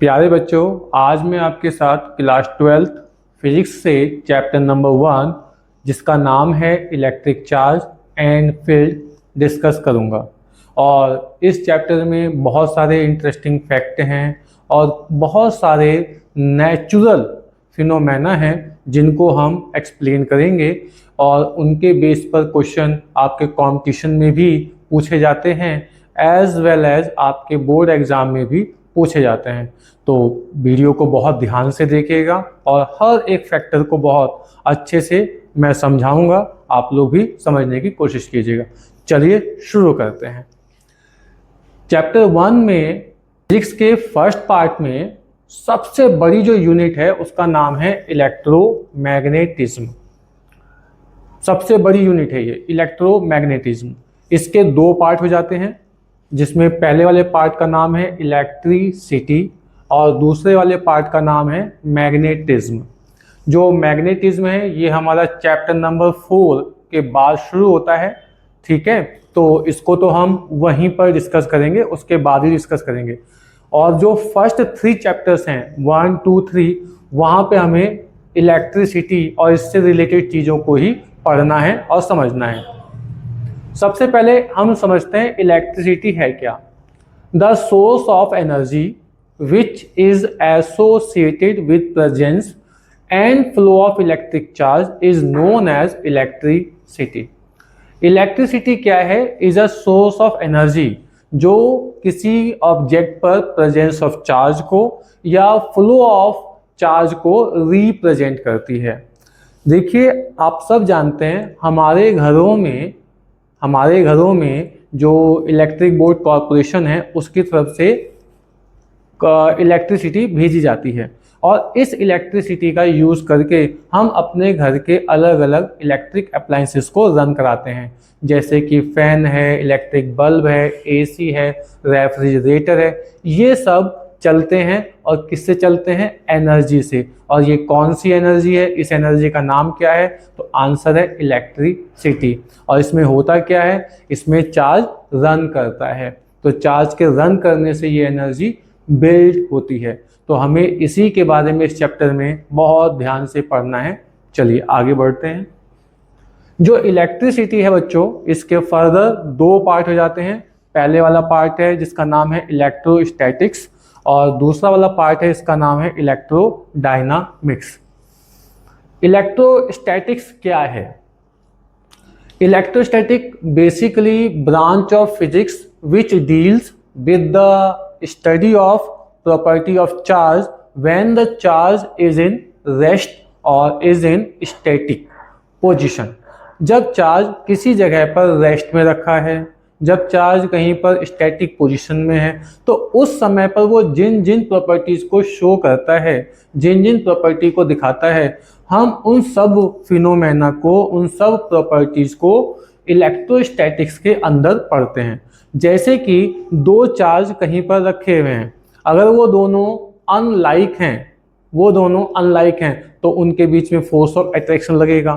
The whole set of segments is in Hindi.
प्यारे बच्चों, आज मैं आपके साथ क्लास 12th फिजिक्स से चैप्टर नंबर 1 जिसका नाम है electric charge and field discuss करूंगा। और इस चैप्टर में बहुत सारे इंटरेस्टिंग फैक्ट हैं और बहुत सारे नेचुरल फिनोमेना हैं जिनको हम एक्सप्लेन करेंगे और उनके बेस पर क्वेश्चन आपके कंपटीशन में भी पूछे जाते हैं एज वेल एज आपके बोर्ड एग्ज़ाम में भी पूछे जाते हैं। तो वीडियो को बहुत ध्यान से देखिएगा और हर एक फैक्टर को बहुत अच्छे से मैं समझाऊंगा, आप लोग भी समझने की कोशिश कीजिएगा। चलिए शुरू करते हैं। चैप्टर 1 में फिजिक्स के फर्स्ट पार्ट में सबसे बड़ी जो यूनिट है उसका नाम है इलेक्ट्रोमैग्नेटिज्म। सबसे बड़ी यूनिट है ये इलेक्ट्रोमैग्नेटिज्म। इसके दो पार्ट हो जाते हैं, जिसमें पहले वाले पार्ट का नाम है इलेक्ट्रिसिटी और दूसरे वाले पार्ट का नाम है मैग्नेटिज्म। जो मैग्नेटिज्म है ये हमारा चैप्टर नंबर 4 के बाद शुरू होता है, ठीक है। तो इसको तो हम वहीं पर डिस्कस करेंगे, उसके बाद ही डिस्कस करेंगे। और जो फर्स्ट 3 चैप्टर्स हैं 1, 2, 3, वहाँ पे हमें इलेक्ट्रिसिटी और इससे रिलेटेड चीज़ों को ही पढ़ना है और समझना है। सबसे पहले हम समझते हैं इलेक्ट्रिसिटी है क्या। The source of energy which is associated with presence and flow of electric charge is known as electricity. Electricity क्या है? Is a source of energy जो किसी ऑब्जेक्ट पर प्रेजेंस ऑफ चार्ज को या फ्लो ऑफ चार्ज को रिप्रेजेंट करती है। देखिए, आप सब जानते हैं हमारे घरों में जो इलेक्ट्रिक बोर्ड कॉरपोरेशन है उसकी तरफ से इलेक्ट्रिसिटी भेजी जाती है और इस इलेक्ट्रिसिटी का यूज़ करके हम अपने घर के अलग अलग इलेक्ट्रिक अप्लायंसेस को रन कराते हैं, जैसे कि फ़ैन है, इलेक्ट्रिक बल्ब है, एसी है, रेफ्रिजरेटर है। ये सब चलते हैं और किससे चलते हैं? एनर्जी से। और ये कौन सी एनर्जी है? इस एनर्जी का नाम क्या है? तो आंसर है इलेक्ट्रिसिटी। और इसमें होता क्या है? इसमें चार्ज रन करता है, तो चार्ज के रन करने से ये एनर्जी बिल्ड होती है। तो हमें इसी के बारे में इस चैप्टर में बहुत ध्यान से पढ़ना है। चलिए आगे बढ़ते हैं। जो इलेक्ट्रिसिटी है बच्चों, इसके फर्दर 2 पार्ट हो जाते हैं। पहले वाला पार्ट है जिसका नाम है इलेक्ट्रोस्टैटिक्स और दूसरा वाला पार्ट है इसका नाम है इलेक्ट्रोडायनामिक्स। इलेक्ट्रोस्टैटिक्स क्या है? Electrostatic basically branch of physics which deals with the study of property of charge when the charge is in rest or is in static position। जब चार्ज किसी जगह पर रेस्ट में रखा है, जब चार्ज कहीं पर स्टैटिक पोजीशन में है, तो उस समय पर वो जिन जिन प्रॉपर्टीज़ को शो करता है, जिन जिन प्रॉपर्टी को दिखाता है, हम उन सब फिनोमेना को, उन सब प्रॉपर्टीज़ को इलेक्ट्रोस्टैटिक्स के अंदर पढ़ते हैं। जैसे कि 2 चार्ज कहीं पर रखे हुए हैं, अगर वो दोनों अनलाइक हैं तो उनके बीच में फोर्स ऑफ अट्रैक्शन लगेगा।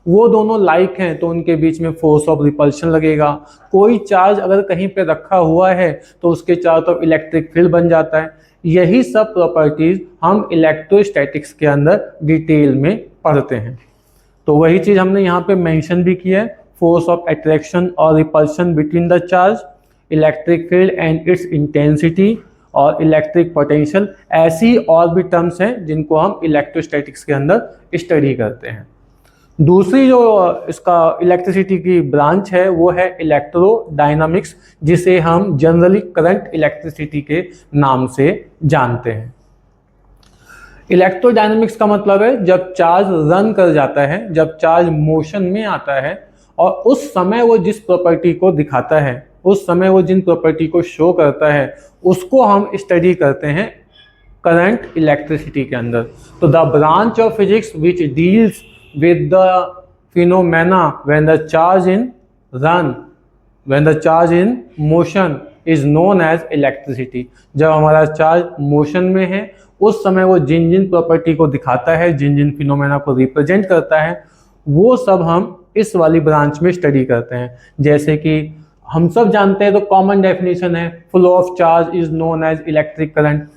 वो दोनों लाइक हैं तो उनके बीच में फोर्स ऑफ रिपल्शन लगेगा। कोई चार्ज अगर कहीं पे रखा हुआ है तो उसके चारों तरफ इलेक्ट्रिक फील्ड बन जाता है। यही सब प्रॉपर्टीज हम इलेक्ट्रोस्टैटिक्स के अंदर डिटेल में पढ़ते हैं। तो वही चीज़ हमने यहाँ पे मेंशन भी किया है, फोर्स ऑफ अट्रैक्शन और repulsion between the charge, electric field and it's intensity और इलेक्ट्रिक पोटेंशियल। ऐसी और भी टर्म्स हैं जिनको हम इलेक्ट्रोस्टैटिक्स के अंदर स्टडी करते हैं। दूसरी जो इसका इलेक्ट्रिसिटी की ब्रांच है वो है इलेक्ट्रोडायनामिक्स, जिसे हम जनरली करंट इलेक्ट्रिसिटी के नाम से जानते हैं। इलेक्ट्रोडायनामिक्स का मतलब है जब चार्ज रन कर जाता है, जब चार्ज मोशन में आता है और उस समय वो जिस प्रॉपर्टी को दिखाता है, उस समय वो जिन प्रॉपर्टी को शो करता है, उसको हम स्टडी करते हैं करंट इलेक्ट्रिसिटी के अंदर। तो the branch of physics which deals with the phenomena when the charge in motion is known as electricity. जब हमारा चार्ज मोशन में है उस समय वो जिन जिन प्रॉपर्टी को दिखाता है, जिन जिन फिनोमेना को रिप्रेजेंट करता है, वो सब हम इस वाली ब्रांच में स्टडी करते हैं। जैसे कि हम सब जानते हैं, तो कॉमन डेफिनेशन है flow of charge is known as electric current,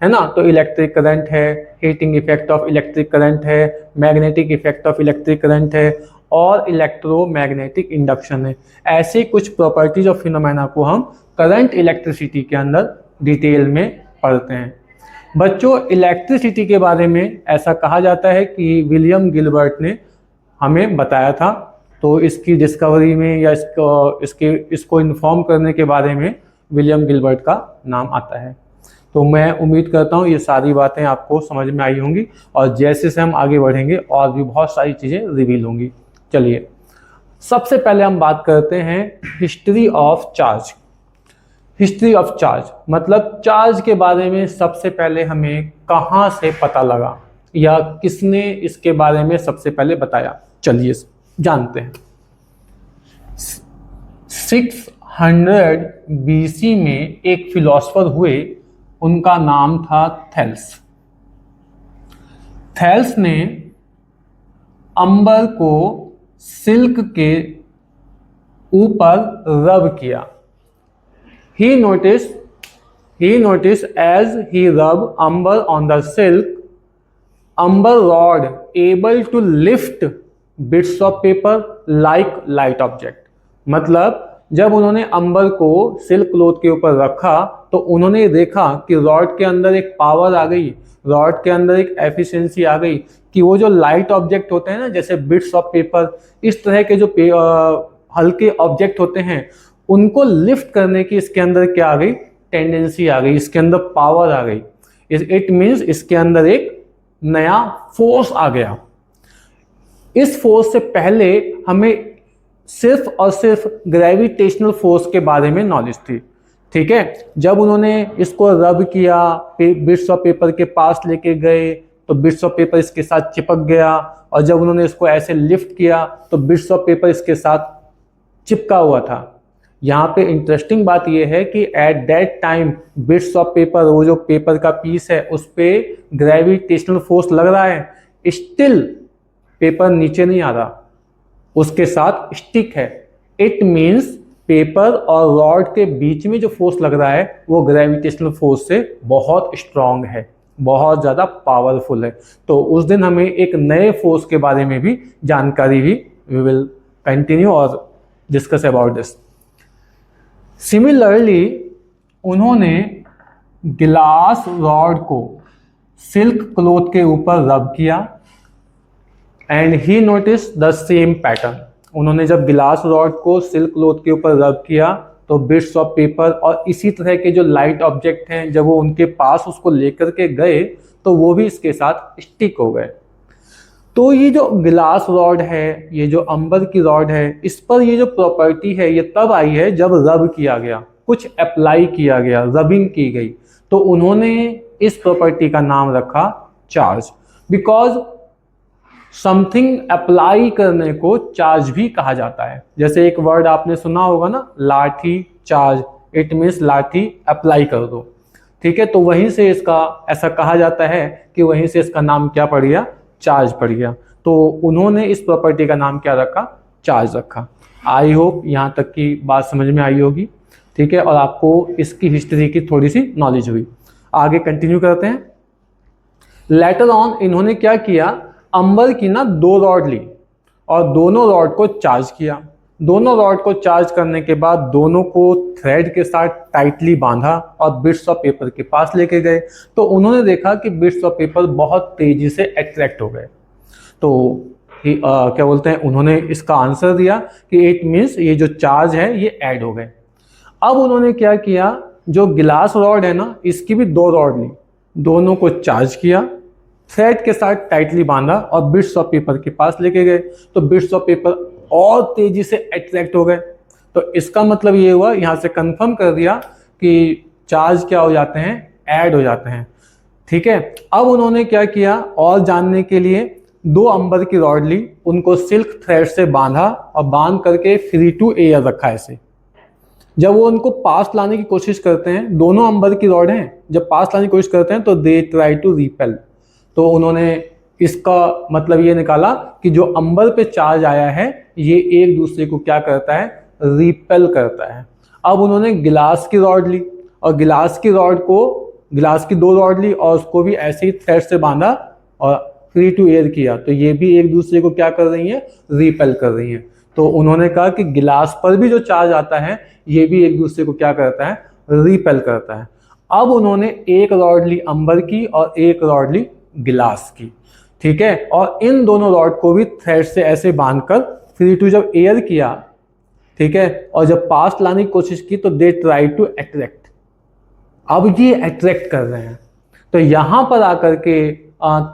है ना। तो इलेक्ट्रिक करंट है, heating effect of electric current है, magnetic effect of electric current है और इलेक्ट्रोमैग्नेटिक इंडक्शन है। ऐसे कुछ प्रॉपर्टीज ऑफ फिनोमेना को हम करंट इलेक्ट्रिसिटी के अंदर डिटेल में पढ़ते हैं। बच्चों, इलेक्ट्रिसिटी के बारे में ऐसा कहा जाता है कि विलियम गिलबर्ट ने हमें बताया था। तो इसकी डिस्कवरी में या इसको इन्फॉर्म करने के बारे में विलियम गिलबर्ट का नाम आता है। तो मैं उम्मीद करता हूँ ये सारी बातें आपको समझ में आई होंगी और जैसे से हम आगे बढ़ेंगे और भी बहुत सारी चीज़ें रिवील होंगी। चलिए, सबसे पहले हम बात करते हैं history of charge. History of charge मतलब चार्ज के बारे में सबसे पहले हमें कहाँ से पता लगा या किसने इसके बारे में सबसे पहले बताया, चलिए जानते हैं। 600 BC में एक फिलोसफर हुए, उनका नाम था थेल्स। थेल्स ने अंबर को सिल्क के ऊपर रब किया। He noticed as he rubbed amber on the silk, amber rod able to lift bits of paper like light object। मतलब जब उन्होंने अंबर को सिल्क क्लॉथ के ऊपर रखा तो उन्होंने देखा कि रॉड के अंदर एक पावर आ गई, रॉड के अंदर एक एफिशिएंसी आ गई कि वो जो लाइट ऑब्जेक्ट होते हैं ना, जैसे बिट्स ऑफ पेपर, इस तरह के जो हल्के ऑब्जेक्ट होते हैं, उनको लिफ्ट करने की इसके अंदर क्या आ गई, टेंडेंसी आ गई, इसके अंदर पावर आ गई। इट मीन्स इसके अंदर एक नया फोर्स आ गया। इस फोर्स से पहले हमें सिर्फ और सिर्फ ग्रेविटेशनल फोर्स के बारे में नॉलेज थी, ठीक है। जब उन्होंने इसको रब किया, बिट्स ऑफ पेपर के पास लेके गए तो बिट्स ऑफ पेपर इसके साथ चिपक गया, और जब उन्होंने इसको ऐसे लिफ्ट किया तो बिट्स ऑफ पेपर इसके साथ चिपका हुआ था। यहाँ पे इंटरेस्टिंग बात यह है कि at that time bits of paper, वो जो पेपर का पीस है उस पर ग्रेविटेशनल फोर्स लग रहा है, स्टिल पेपर नीचे नहीं आ रहा, उसके साथ स्टिक है। इट मीन्स पेपर और रॉड के बीच में जो फोर्स लग रहा है वो ग्रेविटेशनल फोर्स से बहुत स्ट्रांग है, बहुत ज़्यादा पावरफुल है। तो उस दिन हमें एक नए फोर्स के बारे में भी जानकारी हुई। वी विल कंटिन्यू और डिस्कस अबाउट दिस। सिमिलरली उन्होंने गिलास रॉड को सिल्क क्लॉथ के ऊपर रब किया and he notice the same pattern. उन्होंने जब गिलास रॉड को सिल्क क्लॉथ के ऊपर रब किया तो बिट्स ऑफ पेपर और इसी तरह के जो लाइट ऑब्जेक्ट हैं, जब वो उनके पास उसको लेकर के गए तो वो भी इसके साथ स्टिक हो गए। तो ये जो गिलास रॉड है, ये जो अंबर की रॉड है, इस पर ये जो प्रॉपर्टी है ये तब आई है जब रब किया गया, कुछ अप्लाई किया गया, रबिंग की गई, तो उन्होंने इस प्रॉपर्टी का नाम रखा चार्ज। बिकॉज समथिंग अप्लाई करने को चार्ज भी कहा जाता है। जैसे एक वर्ड आपने सुना होगा ना, लाठी चार्ज, इट मीन्स लाठी अप्लाई कर दो, ठीक है। तो वहीं से इसका ऐसा कहा जाता है कि वहीं से इसका नाम क्या पड़ गया, चार्ज पड़ गया। तो उन्होंने इस प्रॉपर्टी का नाम क्या रखा, चार्ज रखा। आई होप यहाँ तक की बात समझ में आई होगी, ठीक है, और आपको इसकी हिस्ट्री की थोड़ी सी नॉलेज हुई। आगे कंटिन्यू करते हैं। लेटर ऑन इन्होंने क्या किया, अंबर की ना 2 रॉड ली और दोनों रॉड को चार्ज किया। दोनों रॉड को चार्ज करने के बाद दोनों को थ्रेड के साथ टाइटली बांधा और बिट्स ऑफ पेपर के पास लेके गए। तो उन्होंने देखा कि बिट्स ऑफ पेपर बहुत तेजी से अट्रैक्ट हो गए। तो क्या बोलते हैं, उन्होंने इसका आंसर दिया कि इट मीन्स ये जो चार्ज है ये ऐड हो गए। अब उन्होंने क्या किया, जो गिलास रॉड है ना, इसकी भी 2 रॉड ली, दोनों को चार्ज किया, थ्रेड के साथ टाइटली बांधा और बिट्स ऑफ पेपर के पास लेके गए। तो बिट्स ऑफ पेपर और तेजी से अट्रैक्ट हो गए। तो इसका मतलब ये हुआ, यहाँ से कंफर्म कर दिया कि चार्ज क्या हो जाते हैं, ऐड हो जाते हैं, ठीक है। अब उन्होंने क्या किया, और जानने के लिए 2 अंबर की रॉड ली, उनको सिल्क थ्रेड से बांधा और बांध करके फ्री टू एयर रखा ऐसे। जब वो उनको पास लाने की कोशिश करते हैं, दोनों अंबर की रॉड हैं, जब पास लाने की कोशिश करते हैं तो दे ट्राई टू रिपेल। तो उन्होंने इसका मतलब ये निकाला कि जो अंबर पे चार्ज आया है ये एक दूसरे को क्या करता है, रिपेल करता है। अब उन्होंने गिलास की रॉड ली और गिलास की रॉड को गिलास की 2 रॉड ली और उसको भी ऐसे ही थ्रेड से बांधा और फ्री टू एयर किया, तो ये भी एक दूसरे को क्या कर रही हैं, रिपेल कर रही हैं। तो उन्होंने कहा कि गिलास पर भी जो चार्ज आता है ये भी एक दूसरे को क्या करता है, रिपेल करता है। अब उन्होंने एक रॉड ली अंबर की और एक रॉड ली गिलास की, ठीक है, और इन दोनों रॉड को भी थ्रेड से ऐसे बांधकर फ्री टू जब एयर किया, ठीक है, और जब पास लाने की कोशिश की तो दे ट्राई टू अट्रैक्ट, अब ये अट्रैक्ट कर रहे हैं। तो यहां पर आकर के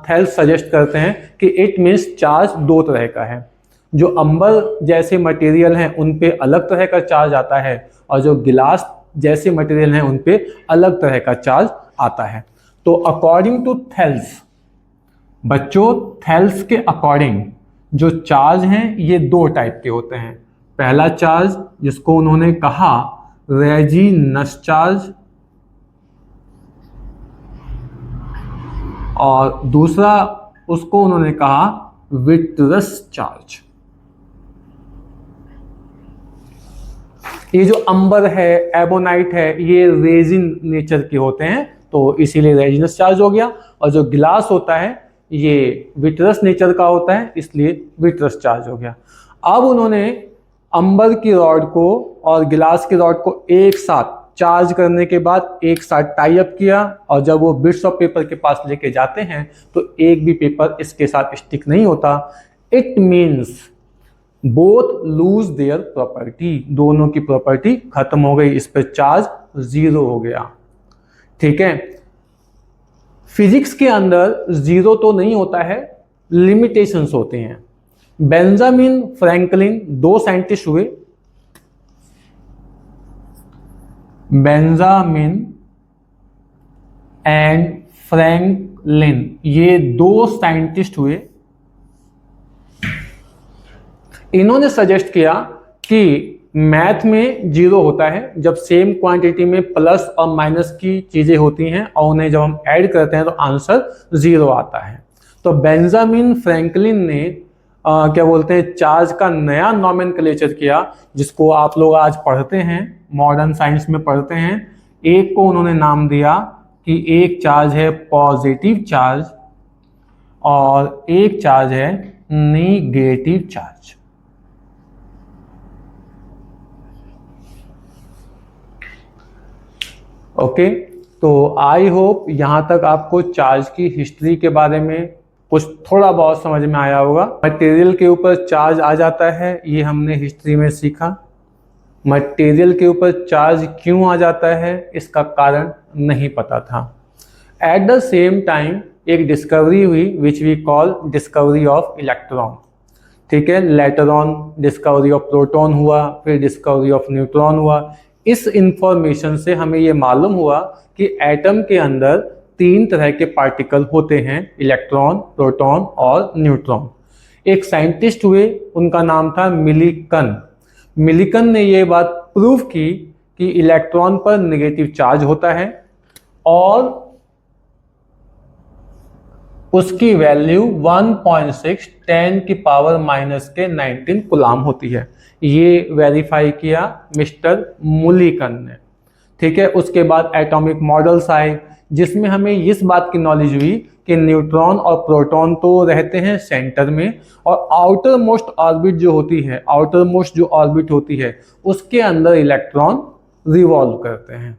थेल्स सजेस्ट करते हैं कि इट मीन्स चार्ज 2 तरह का है, जो अंबर जैसे मटेरियल हैं उन पे अलग तरह का चार्ज आता है और जो गिलास जैसे मटेरियल हैं उन पे अलग तरह का चार्ज आता है। तो अकॉर्डिंग टू थेल्स, बच्चों थेल्स के अकॉर्डिंग जो चार्ज हैं ये 2 टाइप के होते हैं। पहला चार्ज जिसको उन्होंने कहा रेजिनस चार्ज, और दूसरा उसको उन्होंने कहा विट्रस चार्ज। ये जो अंबर है, एबोनाइट है, ये रेजिन नेचर के होते हैं तो इसीलिए रेजिनस चार्ज हो गया, और जो गिलास होता है ये विट्रस नेचर का होता है इसलिए विट्रस चार्ज हो गया। अब उन्होंने अंबर की रॉड को और गिलास की रॉड को एक साथ चार्ज करने के बाद एक साथ टाई अप किया, और जब वो बिट्स ऑफ पेपर के पास लेके जाते हैं तो एक भी पेपर इसके साथ स्टिक नहीं होता। It means both lose their property, दोनों की प्रॉपर्टी खत्म हो गई, इस पर चार्ज 0 हो गया, ठीक है। फिजिक्स के अंदर 0 तो नहीं होता है, लिमिटेशंस होते हैं। बेंजामिन फ्रैंकलिन 2 साइंटिस्ट हुए, बेंजामिन एंड फ्रैंकलिन, ये 2 साइंटिस्ट हुए। इन्होंने सजेस्ट किया कि मैथ में 0 होता है जब सेम क्वांटिटी में प्लस और माइनस की चीजें होती हैं और उन्हें जब हम ऐड करते हैं तो आंसर 0 आता है। तो बेंजामिन फ्रैंकलिन ने क्या बोलते हैं, चार्ज का नया नॉमेनक्लेचर किया, जिसको आप लोग आज पढ़ते हैं, मॉडर्न साइंस में पढ़ते हैं। एक को उन्होंने नाम दिया कि एक चार्ज है पॉजिटिव चार्ज और एक चार्ज है नेगेटिव चार्ज। ओके, तो आई होप यहाँ तक आपको चार्ज की हिस्ट्री के बारे में कुछ थोड़ा बहुत समझ में आया होगा। मटेरियल के ऊपर चार्ज आ जाता है ये हमने हिस्ट्री में सीखा। मटेरियल के ऊपर चार्ज क्यों आ जाता है इसका कारण नहीं पता था। एट द सेम टाइम एक डिस्कवरी हुई which we call discovery of electron, ठीक है। Later on discovery of proton हुआ, फिर डिस्कवरी ऑफ न्यूट्रॉन हुआ। इस इंफॉर्मेशन से हमें ये मालूम हुआ कि एटम के अंदर 3 तरह के पार्टिकल होते हैं, इलेक्ट्रॉन, प्रोटॉन और न्यूट्रॉन। एक साइंटिस्ट हुए, उनका नाम था मिलिकन। मिलिकन ने ये बात प्रूव की कि इलेक्ट्रॉन पर नेगेटिव चार्ज होता है और उसकी वैल्यू 1.6 10⁻⁻⁻19 कूलाम होती है। ये वेरीफाई किया मिस्टर मुलिकन ने, ठीक है। उसके बाद एटॉमिक मॉडल्स आए जिसमें हमें इस बात की नॉलेज हुई कि न्यूट्रॉन और प्रोटॉन तो रहते हैं सेंटर में और आउटर मोस्ट ऑर्बिट जो होती है, आउटर मोस्ट जो ऑर्बिट होती है उसके अंदर इलेक्ट्रॉन रिवॉल्व करते हैं,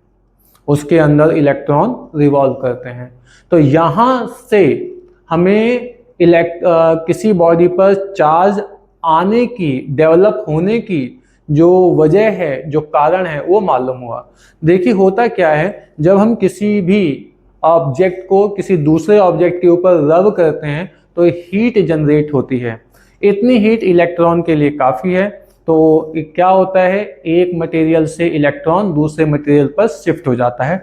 उसके अंदर इलेक्ट्रॉन रिवॉल्व करते हैं। तो यहाँ से हमें किसी बॉडी पर चार्ज आने की, डेवलप होने की जो वजह है, जो कारण है वो मालूम हुआ। देखिए होता क्या है, जब हम किसी भी ऑब्जेक्ट को किसी दूसरे ऑब्जेक्ट के ऊपर रब करते हैं तो हीट जनरेट होती है। इतनी हीट इलेक्ट्रॉन के लिए काफ़ी है। तो क्या होता है, एक मटेरियल से इलेक्ट्रॉन दूसरे मटेरियल पर शिफ्ट हो जाता है,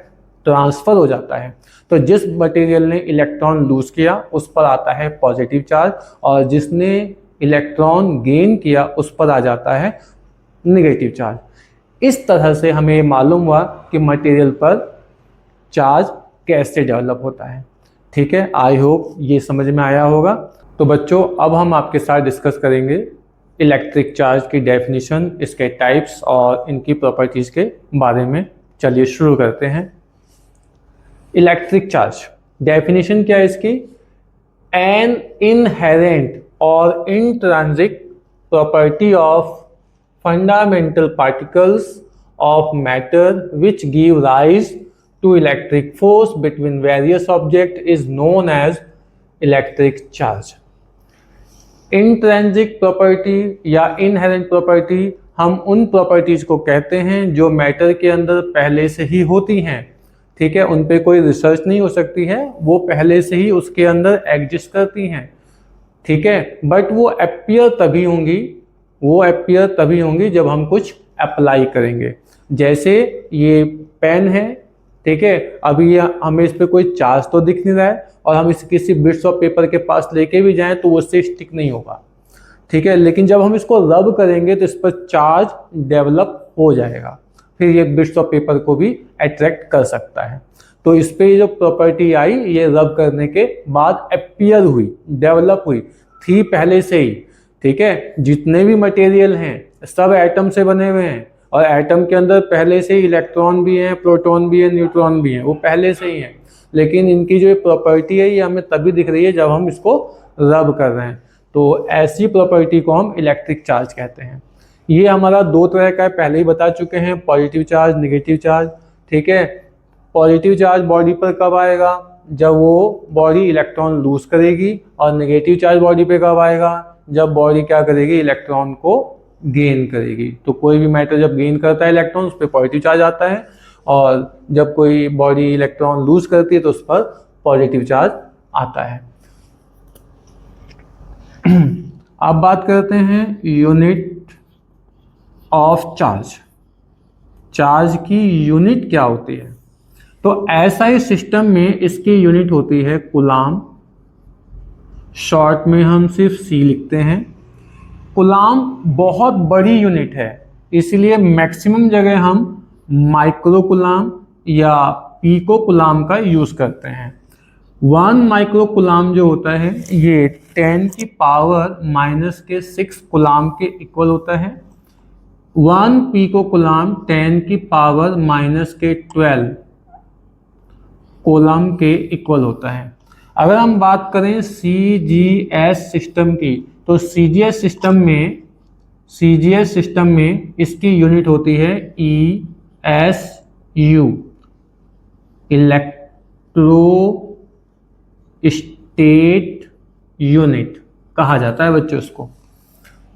ट्रांसफर हो जाता है। तो जिस मटेरियल ने इलेक्ट्रॉन लूज किया उस पर आता है पॉजिटिव चार्ज और जिसने इलेक्ट्रॉन गेन किया उस पर आ जाता है नेगेटिव चार्ज। इस तरह से हमें मालूम हुआ कि मटेरियल पर चार्ज कैसे डेवलप होता है, ठीक है। आई होप ये समझ में आया होगा। तो बच्चों अब हम आपके साथ डिस्कस करेंगे इलेक्ट्रिक चार्ज की डेफिनेशन, इसके टाइप्स और इनकी प्रॉपर्टीज़ के बारे में। चलिए शुरू करते हैं। इलेक्ट्रिक चार्ज, डेफिनेशन क्या है इसकी? एन इनहेरेंट और intrinsic property of fundamental particles of matter which give rise to electric force between various objects is known as electric charge. Intrinsic property या inherent property हम उन प्रॉपर्टीज को कहते हैं जो मैटर के अंदर पहले से ही होती हैं, ठीक है, उन पे कोई रिसर्च नहीं हो सकती है, वो पहले से ही उसके अंदर एग्जिस्ट करती हैं, ठीक है, बट वो अपीयर तभी होंगी जब हम कुछ अप्लाई करेंगे। जैसे ये पेन है, ठीक है, अभी हमें इस पे कोई चार्ज तो दिख नहीं रहा है और हम इस किसी बिट्स ऑफ पेपर के पास लेके भी जाएं तो वो उससे स्टिक नहीं होगा, ठीक है, लेकिन जब हम इसको रब करेंगे तो इस पर चार्ज डेवलप हो जाएगा, फिर ये बिट्स ऑफ पेपर को भी अट्रैक्ट कर सकता है। तो इस पे जो प्रॉपर्टी आई ये रब करने के बाद अपीयर हुई, डेवलप हुई थी पहले से ही, ठीक है। जितने भी मटेरियल हैं सब एटम से बने हुए हैं और एटम के अंदर पहले से ही इलेक्ट्रॉन भी हैं, प्रोटॉन भी हैं, न्यूट्रॉन भी हैं, वो पहले से ही हैं, लेकिन इनकी जो प्रॉपर्टी है ये हमें तभी दिख रही है जब हम इसको रब कर रहे हैं। तो ऐसी प्रॉपर्टी को हम इलेक्ट्रिक चार्ज कहते हैं। ये हमारा दो तरह का है, पहले ही बता चुके हैं, पॉजिटिव चार्ज, नेगेटिव चार्ज, ठीक है। पॉजिटिव चार्ज बॉडी पर कब आएगा? जब वो बॉडी इलेक्ट्रॉन लूज करेगी, और नेगेटिव चार्ज बॉडी पे कब आएगा? जब बॉडी क्या करेगी? इलेक्ट्रॉन को गेन करेगी। तो कोई भी मैटर जब गेन करता है इलेक्ट्रॉन, उस पर पॉजिटिव चार्ज आता है, और जब कोई बॉडी इलेक्ट्रॉन लूज करती है तो उस पर पॉजिटिव चार्ज आता है। अब बात करते हैं यूनिट ऑफ चार्ज। चार्ज की यूनिट क्या होती है? तो ऐसा सिस्टम में इसकी यूनिट होती है कूलाम, शॉर्ट में हम सिर्फ सी लिखते हैं। कूलाम बहुत बड़ी यूनिट है, इसलिए मैक्सिमम जगह हम माइक्रो कूलाम या पीको कूलाम का यूज करते हैं। 1 माइक्रो कूलाम जो होता है ये 10 की पावर -6 कूलाम के इक्वल होता है। 1 पीको कूलाम 10 की पावर -12 कूलाम के इक्वल होता है। अगर हम बात करें CGS सिस्टम की, तो CGS सिस्टम में इसकी यूनिट होती है ESU, इलेक्ट्रोस्टेट यूनिट कहा जाता है बच्चों इसको,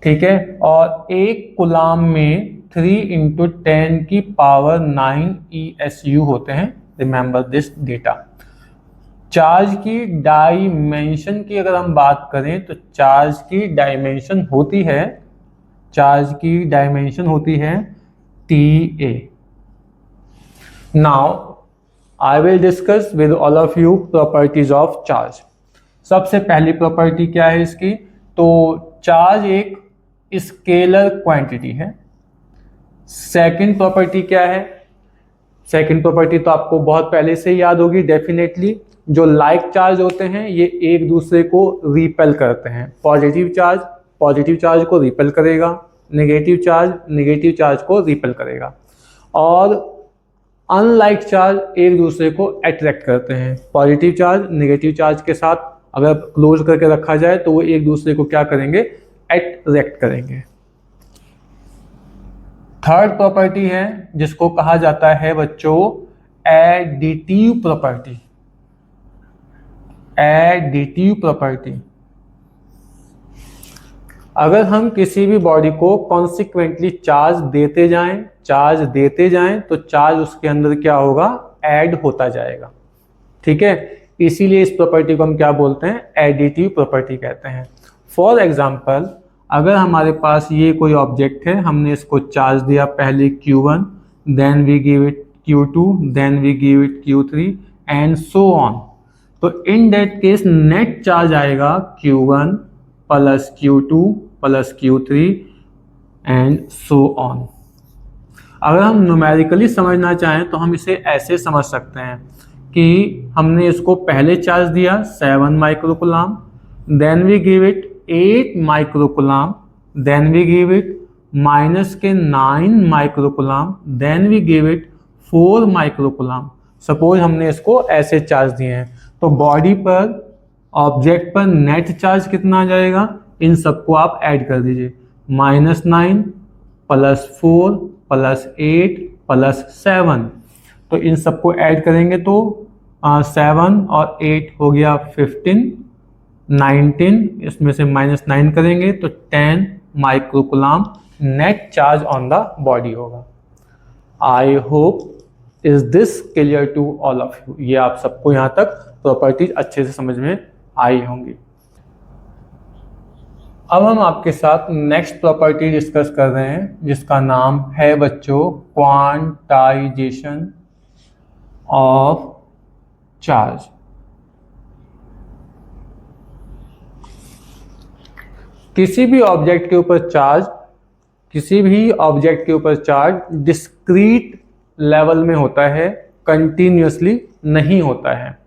ठीक है। और एक कूलाम में 3 × 10 की पावर 9 ESU होते हैं। Remember this data. चार्ज की डायमेंशन की अगर हम बात करें तो चार्ज की डायमेंशन होती है TA। Now I will discuss with all of you properties of charge. सबसे पहली प्रॉपर्टी क्या है इसकी? तो चार्ज एक स्केलर क्वांटिटी है। सेकंड प्रॉपर्टी क्या है? सेकंड प्रॉपर्टी तो आपको बहुत पहले से याद होगी डेफिनेटली। जो लाइक चार्ज होते हैं ये एक दूसरे को रिपेल करते हैं। पॉजिटिव चार्ज को रिपेल करेगा, नेगेटिव चार्ज को रिपेल करेगा, और अनलाइक चार्ज एक दूसरे को अट्रैक्ट करते हैं। पॉजिटिव चार्ज नेगेटिव चार्ज के साथ अगर क्लोज करके रखा जाए तो वो एक दूसरे को क्या करेंगे? अट्रैक्ट करेंगे। थर्ड प्रॉपर्टी है जिसको कहा जाता है बच्चों एडिटिव प्रॉपर्टी। अगर हम किसी भी बॉडी को कॉन्सिक्वेंटली चार्ज देते जाएं तो चार्ज उसके अंदर क्या होगा? ऐड होता जाएगा, ठीक है। इसीलिए इस प्रॉपर्टी को हम क्या बोलते हैं? एडिटिव प्रॉपर्टी कहते हैं। फॉर एग्जाम्पल, अगर हमारे पास ये कोई ऑब्जेक्ट है, हमने इसको चार्ज दिया पहले Q1, then we give it Q2, then we give it Q3 and so on. तो in that case net charge आएगा Q1 + Q2 + Q3 and so on. अगर हम न्यूमेरिकली समझना चाहें तो हम इसे ऐसे समझ सकते हैं कि हमने इसको पहले चार्ज दिया 7 micro coulomb, then we give it 8 micro coulomb, then we give it -9 micro coulomb, then we give it 4 micro coulomb. Suppose हमने इसको ऐसे चार्ज दिए हैं, तो बॉडी पर, ऑब्जेक्ट पर नेट चार्ज कितना आ जाएगा, इन सबको आप ऐड कर दीजिए। -9 +4 +8 +7, तो इन सबको ऐड करेंगे तो 7 और 8 हो गया 15, 19, इसमें से -9 करेंगे तो 10 microcoulomb net charge on the body होगा। I hope is this clear to all of you. ये आप सबको यहाँ तक प्रॉपर्टीज अच्छे से समझ में आई होंगी। अब हम आपके साथ नेक्स्ट प्रॉपर्टी डिस्कस कर रहे हैं जिसका नाम है बच्चों क्वांटाइजेशन ऑफ चार्ज। किसी भी ऑब्जेक्ट के ऊपर चार्ज डिस्क्रीट लेवल में होता है, कंटिन्यूसली नहीं होता है।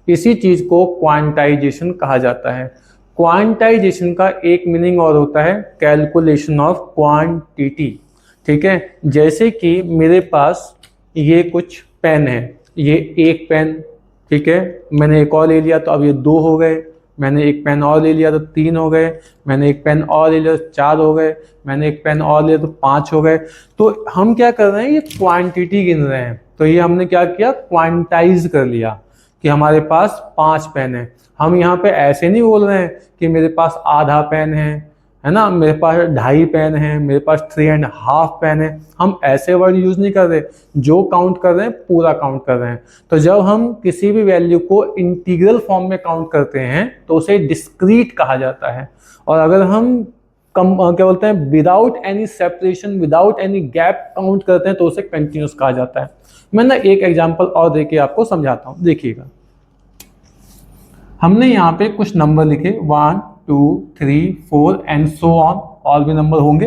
इसी चीज को क्वांटाइजेशन कहा जाता है। क्वांटाइजेशन का एक मीनिंग और होता है कैलकुलेशन ऑफ क्वांटिटी। ठीक है, जैसे कि मेरे पास ये कुछ पेन है, ये एक पेन, ठीक है, मैंने एक और ले लिया तो अब ये 2 हो गए, मैंने एक पेन और ले लिया तो 3 हो गए, मैंने एक पेन और ले लिया तो 4 हो गए, मैंने एक पेन और लिया तो 5 हो गए। तो हम क्या कर रहे हैं, ये क्वांटिटी गिन रहे हैं। तो ये हमने क्या किया, क्वांटाइज कर लिया कि हमारे पास 5 पेन है। हम यहाँ पे ऐसे नहीं बोल रहे हैं कि मेरे पास आधा पेन है ना, मेरे पास 2.5 पेन है, मेरे पास 3.5 पेन है। हम ऐसे वर्ड यूज नहीं कर रहे, जो काउंट कर रहे हैं पूरा काउंट कर रहे हैं। तो जब हम किसी भी वैल्यू को इंटीग्रल फॉर्म में काउंट करते हैं तो उसे डिस्क्रीट कहा जाता है। और अगर हम क्या बोलते हैं, without any separation, without any gap count करते हैं तो उसे कंटिन्यूस कहा जाता है। मैं ना एक एग्जांपल और देके आपको समझाता हूँ। देखिएगा, हमने यहाँ पे कुछ नंबर लिखे 1 2 3 4 एंड सो ऑन, और भी नंबर होंगे।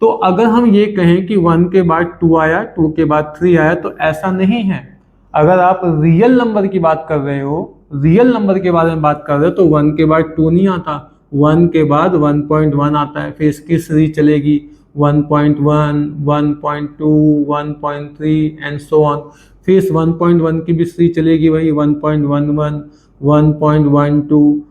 तो अगर हम ये कहें कि 1 के बाद 2 आया, 2 के बाद 3 आया, तो ऐसा नहीं है। अगर आप रियल नंबर की बात कर रहे हो, रियल नंबर के बारे में बात कर रहे हो, तो 1 के बाद 2 नहीं आता, 1 के बाद 1.1 आता है, फिर इसकी सीरीज चलेगी 1.1 1.2 1.3 एंड सो ऑन। फिर इस 1.1 की भी सीरीज चलेगी, वही 1.11 1.12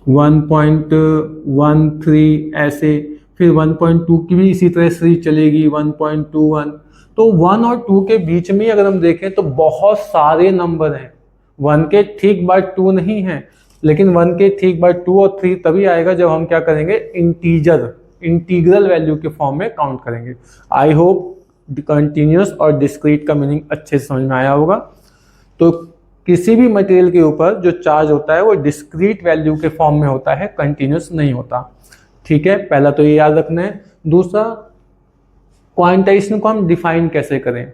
1.13 ऐसे, फिर 1.2 की भी इसी तरह सीरीज चलेगी 1.21। तो 1 और 2 के बीच में अगर हम देखें तो बहुत सारे नंबर हैं। 1 के ठीक बाद 2 नहीं है, लेकिन 1 के ठीक बाद 2 और 3 तभी आएगा जब हम क्या करेंगे, इंटीग्रल वैल्यू के फॉर्म में काउंट करेंगे। आई होप कंटिन्यूस और डिस्क्रीट का मीनिंग अच्छे से समझ में आया होगा। तो किसी भी मटेरियल के ऊपर जो चार्ज होता है वो डिस्क्रीट वैल्यू के फॉर्म में होता है, कंटिन्यूस नहीं होता। ठीक है, पहला तो ये याद रखना है। दूसरा, क्वांटाइजेशन को हम डिफाइन कैसे करें।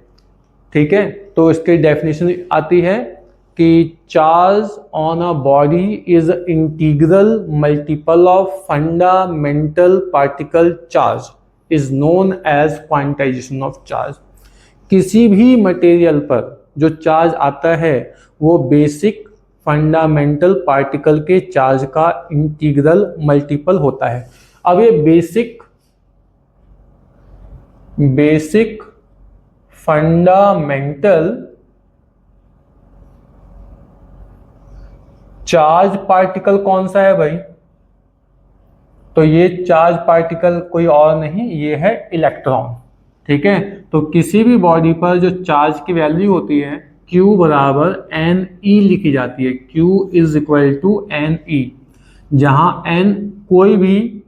ठीक है, तो इसकी डेफिनेशन आती है कि charge on a body is integral multiple of fundamental particle charge is known as quantization of charge. किसी भी मटेरियल पर जो चार्ज आता है वो बेसिक फंडामेंटल पार्टिकल के चार्ज का इंटीग्रल मल्टीपल होता है। अब ये बेसिक फंडामेंटल चार्ज पार्टिकल कौन सा है भाई, तो ये चार्ज पार्टिकल कोई और नहीं, ये है इलेक्ट्रॉन। ठीक है, तो किसी भी बॉडी पर जो चार्ज की वैल्यू होती है Q बराबर NE लिखी जाती है। Q is equal to NE, जहां N कोई भी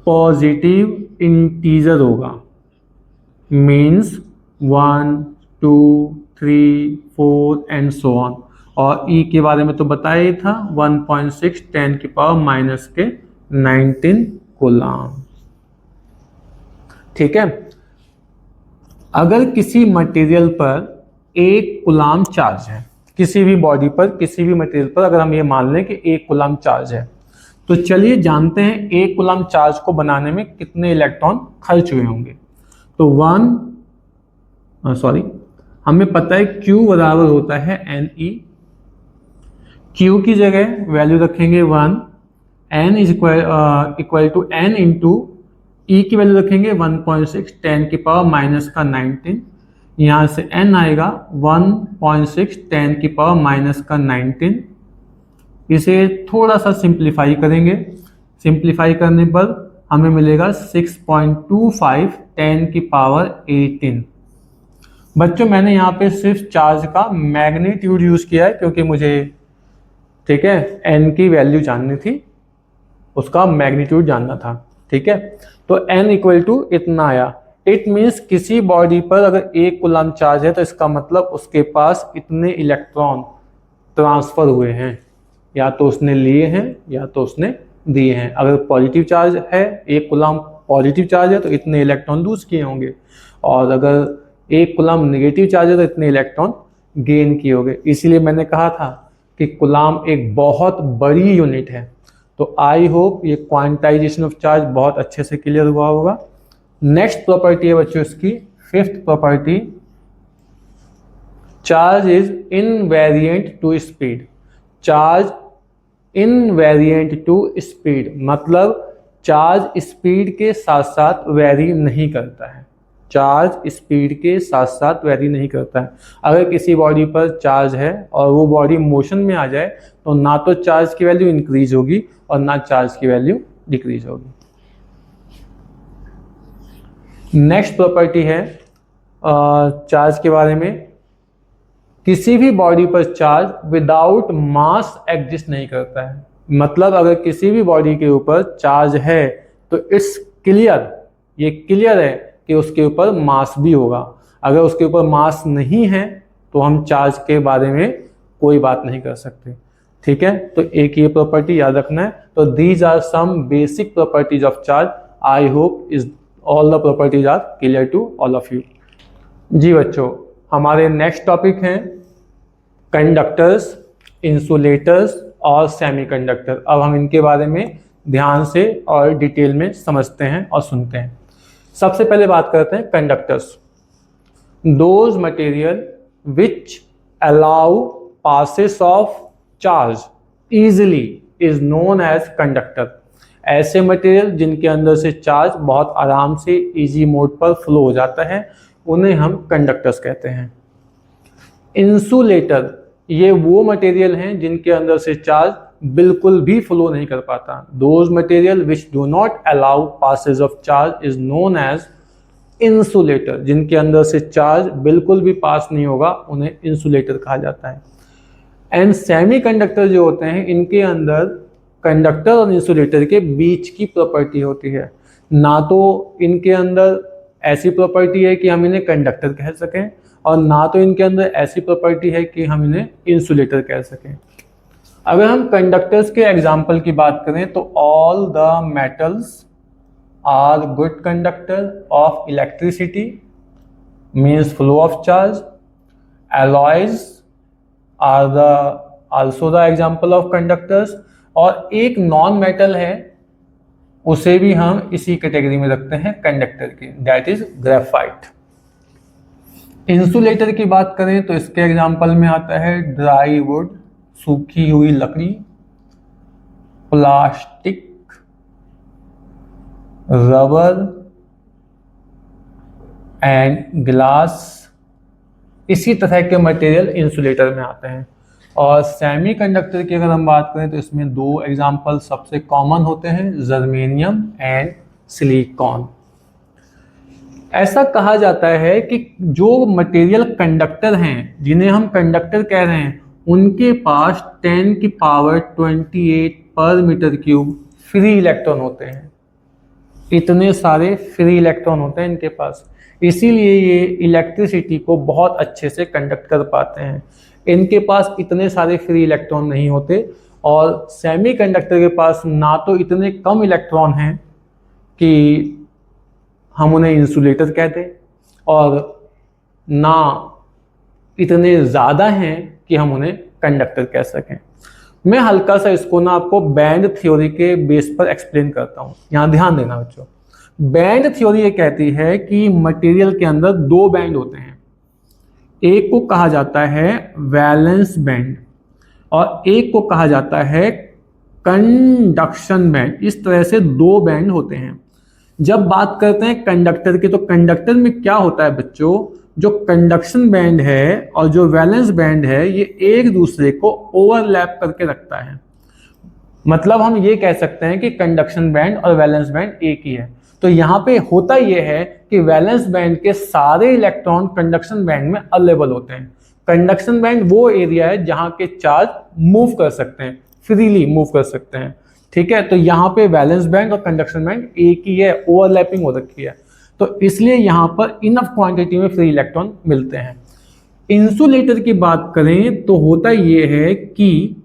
पॉजिटिव इंटीजर होगा, मीन्स 1 2 3 4 एंड सो ऑन। और E के बारे में तो बताया ही था, 1.6 10 की पावर -19 कूलम। ठीक है, अगर किसी मटेरियल पर 1 कूलम चार्ज है, किसी भी बॉडी पर, किसी भी मटेरियल पर अगर हम ये मान लें कि 1 कूलम चार्ज है, तो चलिए जानते हैं 1 कूलम चार्ज को बनाने में कितने इलेक्ट्रॉन खर्च हुए होंगे। तो हमें पता है Q बराबर होता है NE। Q की जगह वैल्यू रखेंगे 1, N is equal to N into E की वैल्यू रखेंगे 1.6 10 की पावर -19। यहाँ से n आएगा 1.6 10 की पावर माइनस का 19। इसे थोड़ा सा सिंप्लीफाई करेंगे, सिंप्लीफाई करने पर हमें मिलेगा 6.25 10 की पावर 18। बच्चों मैंने यहाँ पे सिर्फ चार्ज का मैग्नीट्यूड यूज किया है क्योंकि मुझे, ठीक है, n की वैल्यू जाननी थी, उसका मैग्नीट्यूड जानना था। ठीक है, तो n इक्वल टू इतना आया। इट मीन्स किसी बॉडी पर अगर 1 कूलम चार्ज है तो इसका मतलब उसके पास इतने इलेक्ट्रॉन ट्रांसफर हुए हैं, या तो उसने लिए हैं या तो उसने दिए हैं। अगर पॉजिटिव चार्ज है, 1 कूलम पॉजिटिव चार्ज है तो इतने इलेक्ट्रॉन लूज किए होंगे, और अगर 1 कूलम नेगेटिव चार्ज है तो इतने इलेक्ट्रॉन गेन किए होंगे। इसीलिए मैंने कहा था कि कूलम एक बहुत बड़ी यूनिट है। तो आई होप ये क्वांटाइजेशन ऑफ चार्ज बहुत अच्छे से क्लियर हुआ होगा। नेक्स्ट प्रॉपर्टी है बच्चों इसकी, fifth property, charge is invariant to speed. Charge invariant to speed मतलब चार्ज स्पीड के साथ साथ वेरी नहीं करता है। चार्ज स्पीड के साथ साथ वेरी नहीं करता है। अगर किसी बॉडी पर चार्ज है और वो बॉडी मोशन में आ जाए तो ना तो चार्ज की वैल्यू इंक्रीज होगी और ना चार्ज की वैल्यू डिक्रीज होगी। नेक्स्ट प्रॉपर्टी है चार्ज के बारे में, किसी भी बॉडी पर चार्ज विदाउट मास एग्जिस्ट नहीं करता है। मतलब अगर किसी भी बॉडी के ऊपर चार्ज है तो इट्स क्लियर, ये क्लियर है कि उसके ऊपर मास भी होगा। अगर उसके ऊपर मास नहीं है तो हम चार्ज के बारे में कोई बात नहीं कर सकते। ठीक है, तो एक ये प्रॉपर्टी याद रखना है। तो these are some basic properties of charge. I hope is all the properties are clear to all of you. जी बच्चों, हमारे नेक्स्ट टॉपिक हैं कंडक्टर्स, इंसुलेटर्स और सेमीकंडक्टर। अब हम इनके बारे में ध्यान से और डिटेल में समझते हैं और सुनते हैं। सबसे पहले बात करते हैं conductors. Those material which allow passes of charge easily is known as conductor. ऐसे मटेरियल जिनके अंदर से चार्ज बहुत आराम से इजी मोड पर फ्लो हो जाता है उन्हें हम कंडक्टर्स कहते हैं। इंसुलेटर ये वो मटेरियल हैं जिनके अंदर से चार्ज बिल्कुल भी फ्लो नहीं कर पाता। Those material which do not allow passage of charge is known as insulator. जिनके अंदर से चार्ज बिल्कुल भी पास नहीं होगा उन्हें इंसुलेटर कहा जाता है। एंड सेमीकंडक्टर जो होते हैं इनके अंदर कंडक्टर और इंसुलेटर के बीच की प्रॉपर्टी होती है। ना तो इनके अंदर ऐसी प्रॉपर्टी है कि हम इन्हें कंडक्टर कह सकें और ना तो इनके अंदर ऐसी प्रॉपर्टी है कि हम इन्हें इंसुलेटर कह सकें। अगर हम कंडक्टर्स के एग्जाम्पल की बात करें तो all the metals are good conductor of electricity means flow of charge. alloys are the also the example of conductors। और एक नॉन मेटल है उसे भी हम इसी कैटेगरी में रखते हैं कंडक्टर की, दैट इज ग्रेफाइट। इंसुलेटर की बात करें तो इसके एग्जाम्पल में आता है ड्राई वुड, सूखी हुई लकड़ी, प्लास्टिक, रबर एंड ग्लास। इसी तरह के मटेरियल इंसुलेटर में आते हैं। और सेमीकंडक्टर की अगर हम बात करें तो इसमें दो एग्जाम्पल सबसे कॉमन होते हैं, जर्मेनियम एंड सिलिकॉन। ऐसा कहा जाता है कि जो मटेरियल कंडक्टर हैं जिन्हें हम कंडक्टर कह रहे हैं उनके पास 10 की पावर 28 पर मीटर क्यूब फ्री इलेक्ट्रॉन होते हैं। इतने सारे फ्री इलेक्ट्रॉन होते हैं इनके पास, इसीलिए ये इलेक्ट्रिसिटी को बहुत अच्छे से कंडक्ट कर पाते हैं। इनके पास इतने सारे फ्री इलेक्ट्रॉन नहीं होते। और सेमीकंडक्टर के पास ना तो इतने कम इलेक्ट्रॉन हैं कि हम उन्हें इंसुलेटर कहते और ना इतने ज़्यादा हैं कि हम उन्हें कंडक्टर कह सकें। मैं हल्का सा इसको ना आपको बैंड थ्योरी के बेस पर एक्सप्लेन करता हूँ, यहाँ ध्यान देना बच्चों। बैंड थ्योरी ये कहती है कि मटेरियल के अंदर दो बैंड होते हैं, एक को कहा जाता है वैलेंस बैंड और एक को कहा जाता है कंडक्शन बैंड। इस तरह से दो बैंड होते हैं। जब बात करते हैं कंडक्टर की तो कंडक्टर में क्या होता है बच्चों, जो कंडक्शन बैंड है और जो वैलेंस बैंड है ये एक दूसरे को ओवरलैप करके रखता है। मतलब हम ये कह सकते हैं कि कंडक्शन बैंड और वैलेंस बैंड एक ही है। तो यहाँ पे होता ये है कि वैलेंस बैंड के सारे इलेक्ट्रॉन कंडक्शन बैंड में अवेलेबल होते हैं। कंडक्शन बैंड वो एरिया है जहाँ के चार्ज मूव कर सकते हैं, फ्रीली मूव कर सकते हैं। ठीक है, तो यहाँ पे वैलेंस बैंड और कंडक्शन बैंड एक ही है, ओवरलैपिंग हो रखी है, तो इसलिए यहाँ पर इनफ क्वांटिटी में फ्री इलेक्ट्रॉन मिलते हैं। इंसुलेटर की बात करें तो होता ये है कि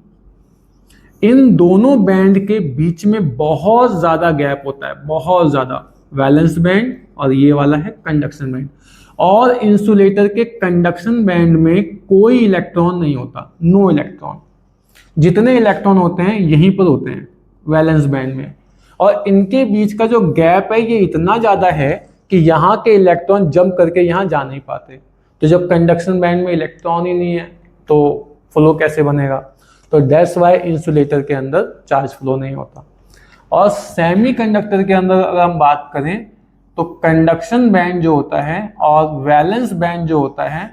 इन दोनों बैंड के बीच में बहुत ज्यादा गैप होता है, बहुत ज्यादा, वैलेंस बैंड और ये वाला है कंडक्शन बैंड। और इंसुलेटर के कंडक्शन बैंड में कोई इलेक्ट्रॉन नहीं होता, नो इलेक्ट्रॉन। जितने इलेक्ट्रॉन होते हैं यहीं पर होते हैं वैलेंस बैंड में, और इनके बीच का जो गैप है ये इतना ज्यादा है कि यहाँ के इलेक्ट्रॉन जंप करके यहाँ जा नहीं पाते। तो जब कंडक्शन बैंड में इलेक्ट्रॉन ही नहीं है तो फ्लो कैसे बनेगा? तो दैट्स वाई इंसुलेटर के अंदर चार्ज फ्लो नहीं होता। और सेमीकंडक्टर के अंदर अगर हम बात करें तो कंडक्शन बैंड जो होता है और वैलेंस बैंड जो होता है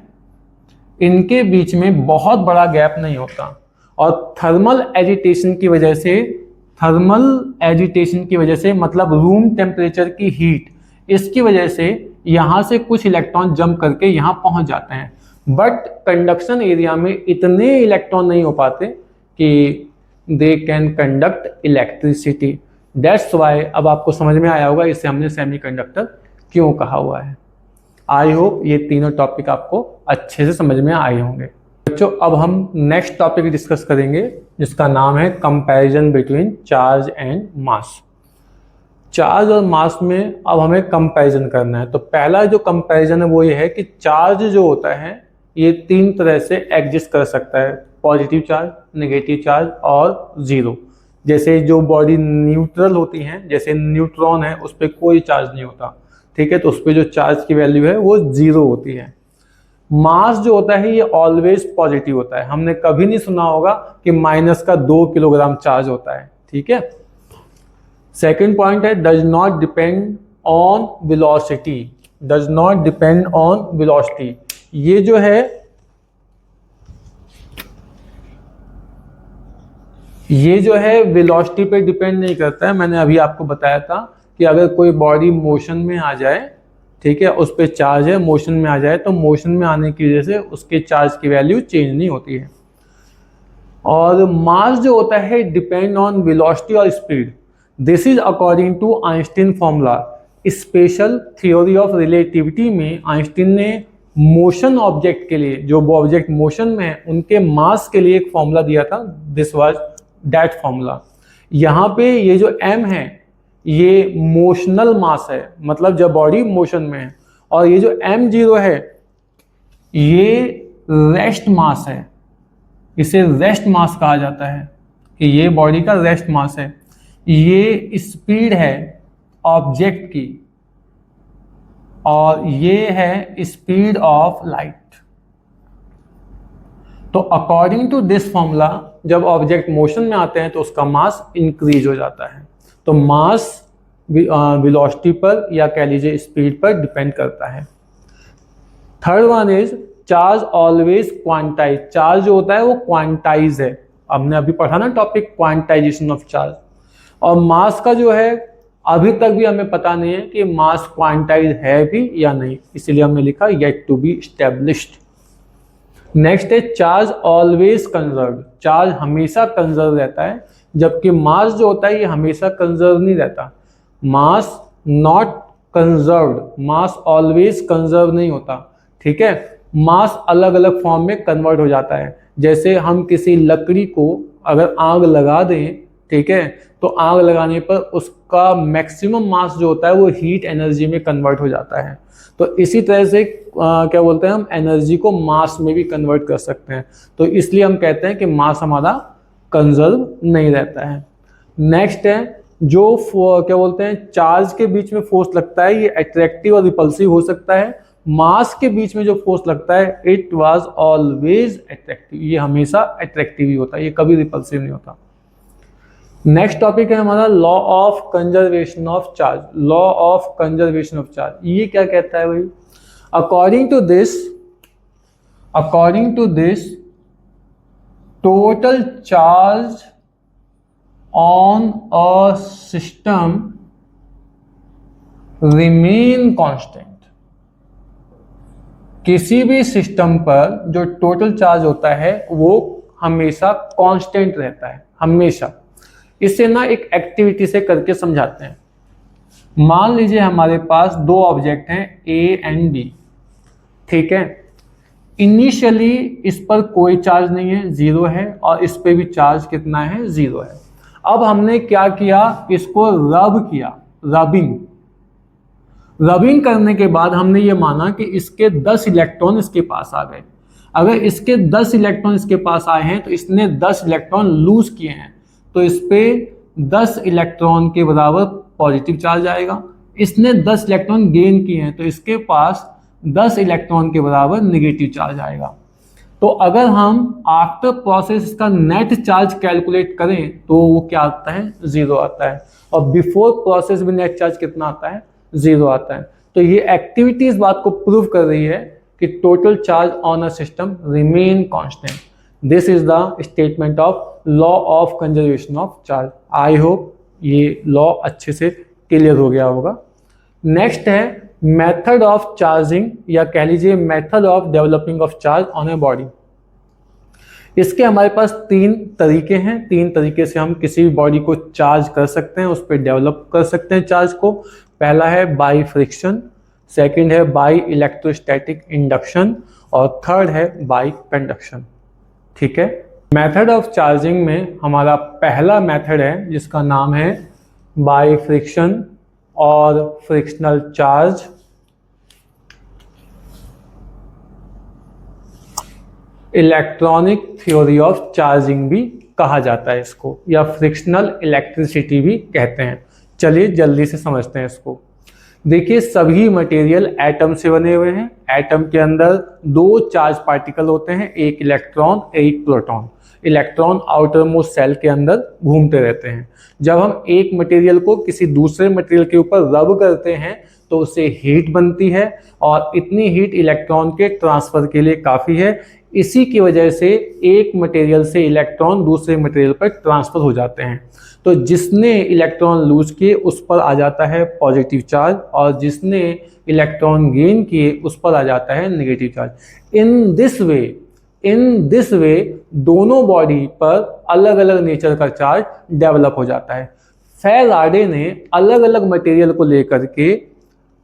इनके बीच में बहुत बड़ा गैप नहीं होता, और थर्मल एजिटेशन की वजह से मतलब रूम टेम्परेचर की हीट, इसकी वजह से यहाँ से कुछ इलेक्ट्रॉन जंप करके यहाँ पहुंच जाते हैं। बट कंडक्शन एरिया में इतने इलेक्ट्रॉन नहीं हो पाते कि they can conduct electricity. That's why अब आपको समझ में आया होगा इसे हमने सेमीकंडक्टर क्यों कहा हुआ है। आई होप ये तीनों टॉपिक आपको अच्छे से समझ में आए होंगे। बच्चों अब हम नेक्स्ट टॉपिक डिस्कस करेंगे जिसका नाम है comparison between charge and mass. Charge और मास में अब हमें कंपैरिजन करना है। तो पहला जो कंपैरिजन है वो ये है कि चार्ज जो होता है ये तीन तरह से एग्जिस्ट कर सकता है, पॉजिटिव चार्ज, नेगेटिव चार्ज और जीरो। जैसे जो बॉडी न्यूट्रल होती हैं, जैसे न्यूट्रॉन है उस पर कोई चार्ज नहीं होता, ठीक है, तो उस पर जो चार्ज की वैल्यू है वो जीरो होती है। मास जो होता है ये ऑलवेज पॉजिटिव होता है, हमने कभी नहीं सुना होगा कि माइनस का 2 किलोग्राम चार्ज होता है, ठीक है। सेकेंड पॉइंट है does not depend on velocity, does not depend on velocity. ये जो है वेलोसिटी पे डिपेंड नहीं करता है। मैंने अभी आपको बताया था कि अगर कोई बॉडी मोशन में आ जाए, ठीक है, उस पर चार्ज है, मोशन में आ जाए तो मोशन में आने की वजह से उसके चार्ज की वैल्यू चेंज नहीं होती है। और मास जो होता है डिपेंड ऑन वेलोसिटी और speed. This is according to Einstein formula. Special theory of relativity में आइंस्टीन ने मोशन ऑब्जेक्ट के लिए, जो ऑब्जेक्ट मोशन में है उनके मास के लिए एक फॉर्मूला दिया था, दिस वाज दैट फॉर्मूला। यहाँ पे ये जो m है ये मोशनल मास है, मतलब जब बॉडी मोशन में है, और ये जो m0 है ये रेस्ट मास है, इसे रेस्ट मास कहा जाता है कि ये बॉडी का रेस्ट मास है। ये स्पीड है ऑब्जेक्ट की और ये है स्पीड ऑफ लाइट। तो अकॉर्डिंग टू दिस फॉर्मूला जब ऑब्जेक्ट मोशन में आते हैं तो उसका मास इंक्रीज हो जाता है। तो मास वेलोसिटी पर या कह लीजिए स्पीड पर डिपेंड करता है। Third one is charge always quantize. Charge जो होता है वो क्वांटाइज है, हमने अभी पढ़ा ना टॉपिक क्वांटाइजेशन ऑफ चार्ज। और मास का जो है अभी तक भी हमें पता नहीं है कि मास क्वांटाइज है भी या नहीं, इसलिए हमने लिखा yet to be established. Next है चार्ज ऑलवेज कंजर्व। चार्ज हमेशा कंजर्व रहता है, जबकि मास जो होता है ये हमेशा कंजर्व नहीं रहता। मास not conserved, mass always conserve नहीं होता, ठीक है। मास अलग अलग फॉर्म में कन्वर्ट हो जाता है। जैसे हम किसी लकड़ी को अगर आग लगा दें, ठीक है, तो आग लगाने पर उसका मैक्सिमम मास जो होता है वो हीट एनर्जी में कन्वर्ट हो जाता है। तो इसी तरह से क्या बोलते हैं, हम एनर्जी को मास में भी कन्वर्ट कर सकते हैं। तो इसलिए हम कहते हैं कि मास हमारा कंजर्व नहीं रहता है। नेक्स्ट है जो क्या बोलते हैं चार्ज के बीच में फोर्स लगता है ये अट्रैक्टिव और रिपल्सिव हो सकता है। मास के बीच में जो फोर्स लगता है इट वाज ऑलवेज अट्रैक्टिव, ये हमेशा अट्रैक्टिव ही होता है, ये कभी रिपल्सिव नहीं होता। नेक्स्ट टॉपिक है हमारा law of conservation of charge. Law of conservation of charge ये क्या कहता है भाई? According to this total charge on a system remain constant। किसी भी सिस्टम पर जो टोटल चार्ज होता है वो हमेशा कांस्टेंट रहता है, हमेशा। इसे ना एक एक्टिविटी से करके समझाते हैं। मान लीजिए हमारे पास दो ऑब्जेक्ट हैं ए एंड बी, ठीक है। इनिशियली इस पर कोई चार्ज नहीं है, जीरो है, और इस पे भी चार्ज कितना है, जीरो है। अब हमने क्या किया, इसको रब किया, रबिंग करने के बाद हमने ये माना कि इसके 10 इलेक्ट्रॉन इसके पास आ गए। अगर इसके 10 इलेक्ट्रॉन इसके पास आए हैं तो इसने 10 इलेक्ट्रॉन लूज किए हैं, तो इस पे 10 इलेक्ट्रॉन के बराबर पॉजिटिव चार्ज आएगा। इसने 10 इलेक्ट्रॉन गेन किए हैं तो इसके पास 10 इलेक्ट्रॉन के बराबर नेगेटिव चार्ज आएगा। तो अगर हम आफ्टर प्रोसेस इसका नेट चार्ज कैलकुलेट करें तो वो क्या आता है, जीरो आता है। और बिफोर प्रोसेस भी नेट चार्ज कितना आता है, जीरो आता है। तो ये एक्टिविटी इस बात को प्रूव कर रही है कि total charge on a system remain constant. This is the statement of law of conservation of charge. I hope ये लॉ अच्छे से क्लियर हो गया होगा। नेक्स्ट है मेथड ऑफ चार्जिंग, या कह लीजिए method of developing of charge on a body. इसके हमारे पास 3 तरीके हैं। 3 तरीके से हम किसी भी बॉडी को चार्ज कर सकते हैं, उस पर डेवलप कर सकते हैं चार्ज को। पहला है बाई फ्रिक्शन, सेकंड है बाई इलेक्ट्रोस्टैटिक इंडक्शन, और थर्ड है बाई कंडक्शन, ठीक है। मेथड ऑफ चार्जिंग में हमारा पहला मेथड है जिसका नाम है बाई फ्रिक्शन और frictional charge. Electronic theory of charging भी कहा जाता है इसको, या फ्रिक्शनल इलेक्ट्रिसिटी भी कहते हैं। चलिए जल्दी से समझते हैं इसको। देखिए सभी मटेरियल एटम से बने हुए हैं। एटम के अंदर 2 चार्ज पार्टिकल होते हैं, एक इलेक्ट्रॉन एक proton. Electron outermost shell के अंदर घूमते रहते हैं। जब हम एक मटेरियल को किसी दूसरे मटेरियल के ऊपर रब करते हैं तो उससे हीट बनती है, और इतनी हीट इलेक्ट्रॉन के ट्रांसफर के लिए काफ़ी है। इसी की वजह से एक मटेरियल से इलेक्ट्रॉन दूसरे मटेरियल पर ट्रांसफर हो जाते हैं। तो जिसने इलेक्ट्रॉन लूज किए उस पर आ जाता है पॉजिटिव चार्ज, और जिसने इलेक्ट्रॉन गेन किए उस पर आ जाता है नेगेटिव चार्ज। इन दिस वे दोनों बॉडी पर अलग अलग नेचर का चार्ज डेवलप हो जाता है। फैराडे ने अलग अलग मटेरियल को लेकर के,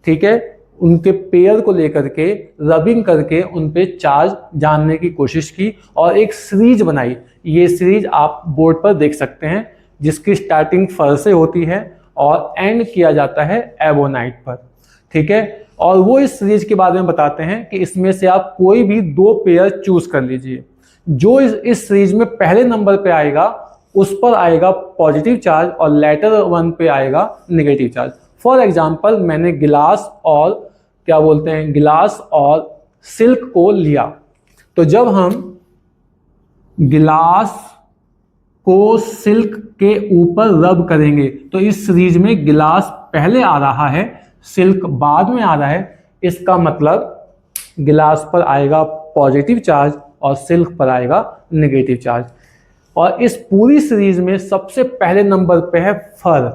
ठीक है, उनके पेयर को लेकर के रबिंग करके उन पे चार्ज जानने की कोशिश की और एक सीरीज बनाई। ये सीरीज आप बोर्ड पर देख सकते हैं, जिसकी स्टार्टिंग फर से होती है और एंड किया जाता है एबोनाइट पर, ठीक है। और वो इस सीरीज के बारे में बताते हैं कि इसमें से आप कोई भी 2 पेयर चूज कर लीजिए। जो इस सीरीज में पहले नंबर पे आएगा उस पर आएगा पॉजिटिव चार्ज और लेटर वन पे आएगा नेगेटिव चार्ज। फॉर एग्जाम्पल मैंने गिलास और सिल्क को लिया, तो जब हम गिलास को सिल्क के ऊपर रब करेंगे तो इस सीरीज में गिलास पहले आ रहा है, सिल्क बाद में आ रहा है। इसका मतलब गिलास पर आएगा पॉजिटिव चार्ज और सिल्क पर आएगा नेगेटिव चार्ज। और इस पूरी सीरीज में सबसे पहले नंबर पे है फर,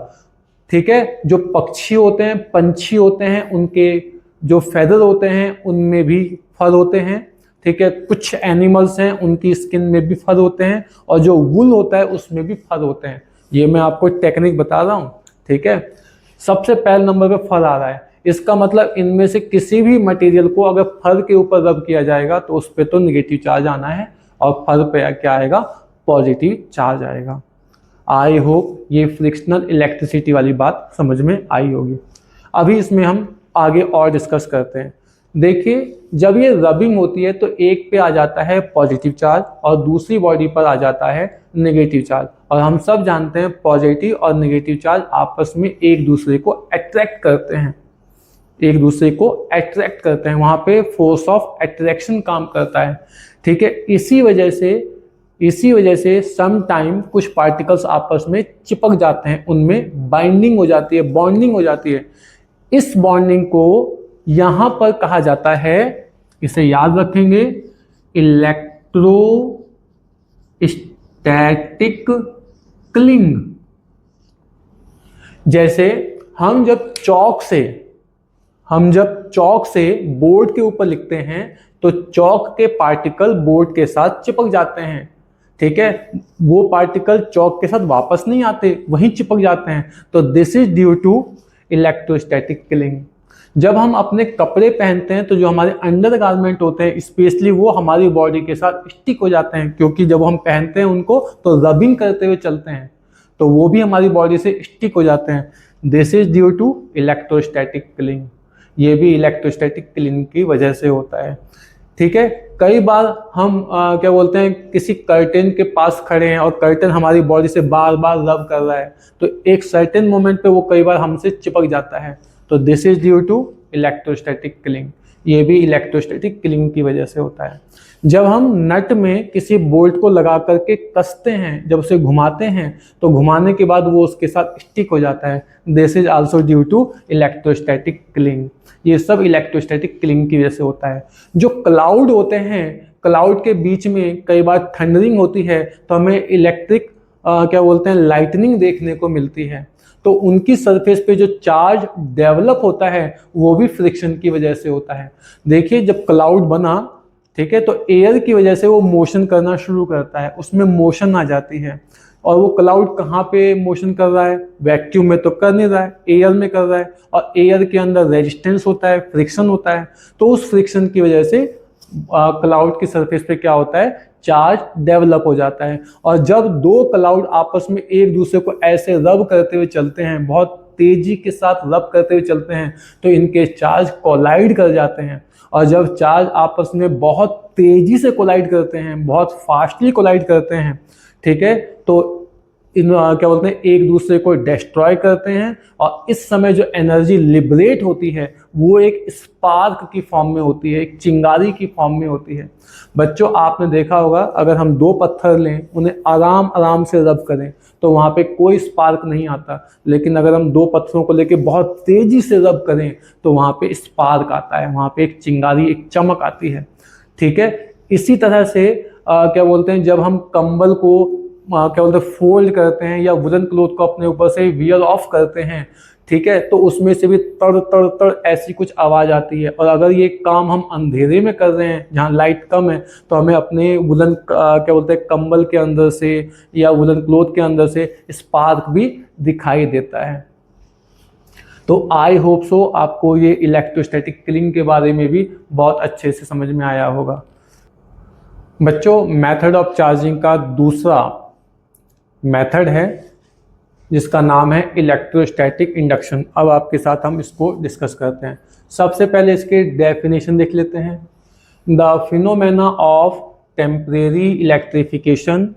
ठीक है। जो पक्षी होते हैं, पंछी होते हैं, उनके जो फेदर होते हैं उनमें भी फर होते हैं, ठीक है। कुछ एनिमल्स हैं उनकी स्किन में भी फर होते हैं, और जो वुल होता है उसमें भी फर होते हैं। ये मैं आपको टेक्निक बता रहा हूँ, ठीक है। सबसे पहले नंबर पे फर आ रहा है, इसका मतलब इनमें से किसी भी मटेरियल को अगर फर के ऊपर रब किया जाएगा तो उस पर तो निगेटिव चार्ज आना है, और फर पे क्या आएगा, पॉजिटिव चार्ज आएगा। आई होप ये फ्रिक्शनल इलेक्ट्रिसिटी वाली बात समझ में आई होगी। अभी इसमें हम आगे और डिस्कस करते हैं। देखिए जब ये रबिंग होती है तो एक पे आ जाता है पॉजिटिव चार्ज और दूसरी बॉडी पर आ जाता है नेगेटिव चार्ज, और हम सब जानते हैं पॉजिटिव और नेगेटिव चार्ज आपस में एक दूसरे को अट्रैक्ट करते हैं, वहाँ पे फोर्स ऑफ अट्रैक्शन काम करता है, ठीक है। इसी वजह से सम टाइम कुछ पार्टिकल्स आपस में चिपक जाते हैं, उनमें बाइंडिंग हो जाती है, बॉन्डिंग हो जाती है। इस बॉन्डिंग को यहां पर कहा जाता है, इसे याद रखेंगे, इलेक्ट्रोस्टैटिक क्लिंग। जैसे हम जब चौक से बोर्ड के ऊपर लिखते हैं तो चौक के पार्टिकल बोर्ड के साथ चिपक जाते हैं, ठीक है, वो पार्टिकल चौक के साथ वापस नहीं आते, वहीं चिपक जाते हैं। तो this is due to electrostatic cling. जब हम अपने कपड़े पहनते हैं तो जो हमारे अंडर गारमेंट होते हैं स्पेशली वो हमारी बॉडी के साथ स्टिक हो जाते हैं, क्योंकि जब हम पहनते हैं उनको तो रबिंग करते हुए चलते हैं, तो वो भी हमारी बॉडी से स्टिक हो जाते हैं। This is due to electrostatic cling. ये भी इलेक्ट्रोस्टैटिक क्लिंग की वजह से होता है, ठीक है। कई बार हम क्या बोलते हैं, किसी कर्टेन के पास खड़े हैं और कर्टेन हमारी बॉडी से बार बार रब कर रहा है, तो एक सर्टेन मोमेंट पे वो कई बार हमसे चिपक जाता है, तो this is due to electrostatic cling. ये भी इलेक्ट्रोस्टैटिक क्लिंग की वजह से होता है। जब हम नट में किसी बोल्ट को लगा करके कसते हैं, जब उसे घुमाते हैं तो घुमाने के बाद वो उसके साथ स्टिक हो जाता है। This is also due to electrostatic cling. ये सब इलेक्ट्रोस्टैटिक क्लिंग की वजह से होता है। जो क्लाउड होते हैं, क्लाउड के बीच में कई बार थंडरिंग होती है तो हमें इलेक्ट्रिक क्या बोलते हैं, लाइटनिंग देखने को मिलती है। तो उनकी सरफेस पे जो चार्ज डेवलप होता है वो भी फ्रिक्शन की वजह से होता है। देखिए जब क्लाउड बना, ठीक है, तो एयर की वजह से वो मोशन करना शुरू करता है, उसमें मोशन आ जाती है। और वो क्लाउड कहाँ पे मोशन कर रहा है? वैक्यूम में तो कर नहीं रहा है, एयर में कर रहा है, और एयर के अंदर रेजिस्टेंस होता है, फ्रिक्शन होता है। तो उस फ्रिक्शन की वजह से क्लाउड की सरफेस पे क्या होता है, चार्ज डेवलप हो जाता है। और जब दो क्लाउड आपस में एक दूसरे को ऐसे रब करते हुए चलते हैं, बहुत तेजी के साथ रब करते हुए चलते हैं, तो इनके चार्ज कोलाइड कर जाते हैं। और जब चार्ज आपस में बहुत तेजी से कोलाइड करते हैं, बहुत फास्टली कोलाइड करते हैं, ठीक है, तो इन क्या बोलते हैं, एक दूसरे को डिस्ट्रॉय करते हैं। और इस समय जो एनर्जी लिबरेट होती है वो एक स्पार्क की फॉर्म में होती है, एक चिंगारी की फॉर्म में होती है। बच्चों आपने देखा होगा, अगर हम दो पत्थर लें, उन्हें आराम आराम से रब करें तो वहाँ पे कोई स्पार्क नहीं आता, लेकिन अगर हम दो पत्थरों को लेके बहुत तेजी से रब करें तो वहाँ पे स्पार्क आता है, वहाँ पे एक चिंगारी, एक चमक आती है, ठीक है। इसी तरह से क्या बोलते हैं, जब हम कंबल को क्या बोलते हैं फोल्ड करते हैं या वुलन क्लोथ को अपने ऊपर से वियर ऑफ करते हैं, ठीक है, तो उसमें से भी तड़ तड़ तड़ ऐसी कुछ आवाज़ आती है। और अगर ये काम हम अंधेरे में कर रहे हैं जहाँ लाइट कम है, तो हमें अपने वुलन क्या बोलते हैं कंबल के अंदर से या वुलन क्लोथ के अंदर से स्पार्क भी दिखाई देता है। तो आई होप सो आपको ये इलेक्ट्रोस्टैटिक क्लिंग के बारे में भी बहुत अच्छे से समझ में आया होगा। बच्चों मेथड ऑफ चार्जिंग का दूसरा मेथड है जिसका नाम है इलेक्ट्रोस्टैटिक इंडक्शन। अब आपके साथ हम इसको डिस्कस करते हैं। सबसे पहले इसके डेफिनेशन देख लेते हैं। The phenomena of temporary electrification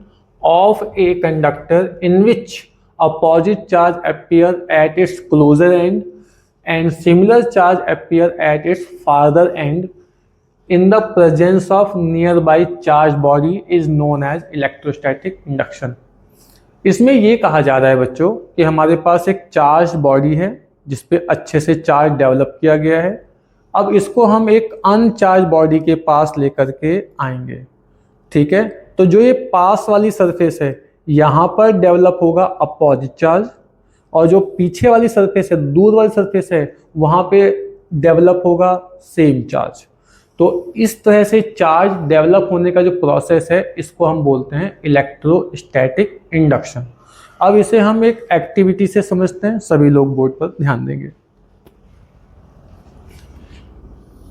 of a conductor in which opposite charge appear at it's closer and and similar charge appear at its farther and in the presence of nearby charged body is known as electrostatic induction। इसमें ये कहा जा रहा है बच्चों कि हमारे पास एक चार्ज बॉडी है जिस पे अच्छे से चार्ज डेवलप किया गया है। अब इसको हम एक अनचार्ज बॉडी के पास लेकर के आएंगे, ठीक है। तो जो ये पास वाली सरफेस है यहाँ पर डेवलप होगा अपोजिट चार्ज, और जो पीछे वाली सरफेस है, दूर वाली सरफेस है, वहाँ पे डेवलप होगा सेम चार्ज। तो इस तरह से चार्ज डेवलप होने का जो प्रोसेस है इसको हम बोलते हैं इलेक्ट्रोस्टैटिक इंडक्शन। अब इसे हम एक एक्टिविटी से समझते हैं, सभी लोग बोर्ड पर ध्यान देंगे।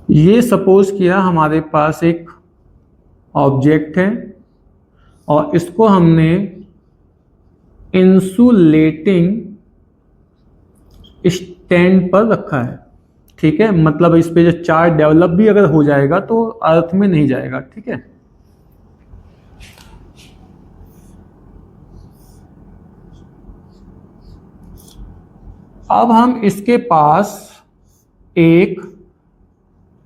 ये सपोज किया हमारे पास एक ऑब्जेक्ट है और इसको हमने इंसुलेटिंग स्टैंड पर रखा है, ठीक है। मतलब इस पे जो चार्ज डेवलप भी अगर हो जाएगा तो अर्थ में नहीं जाएगा, ठीक है। अब हम इसके पास एक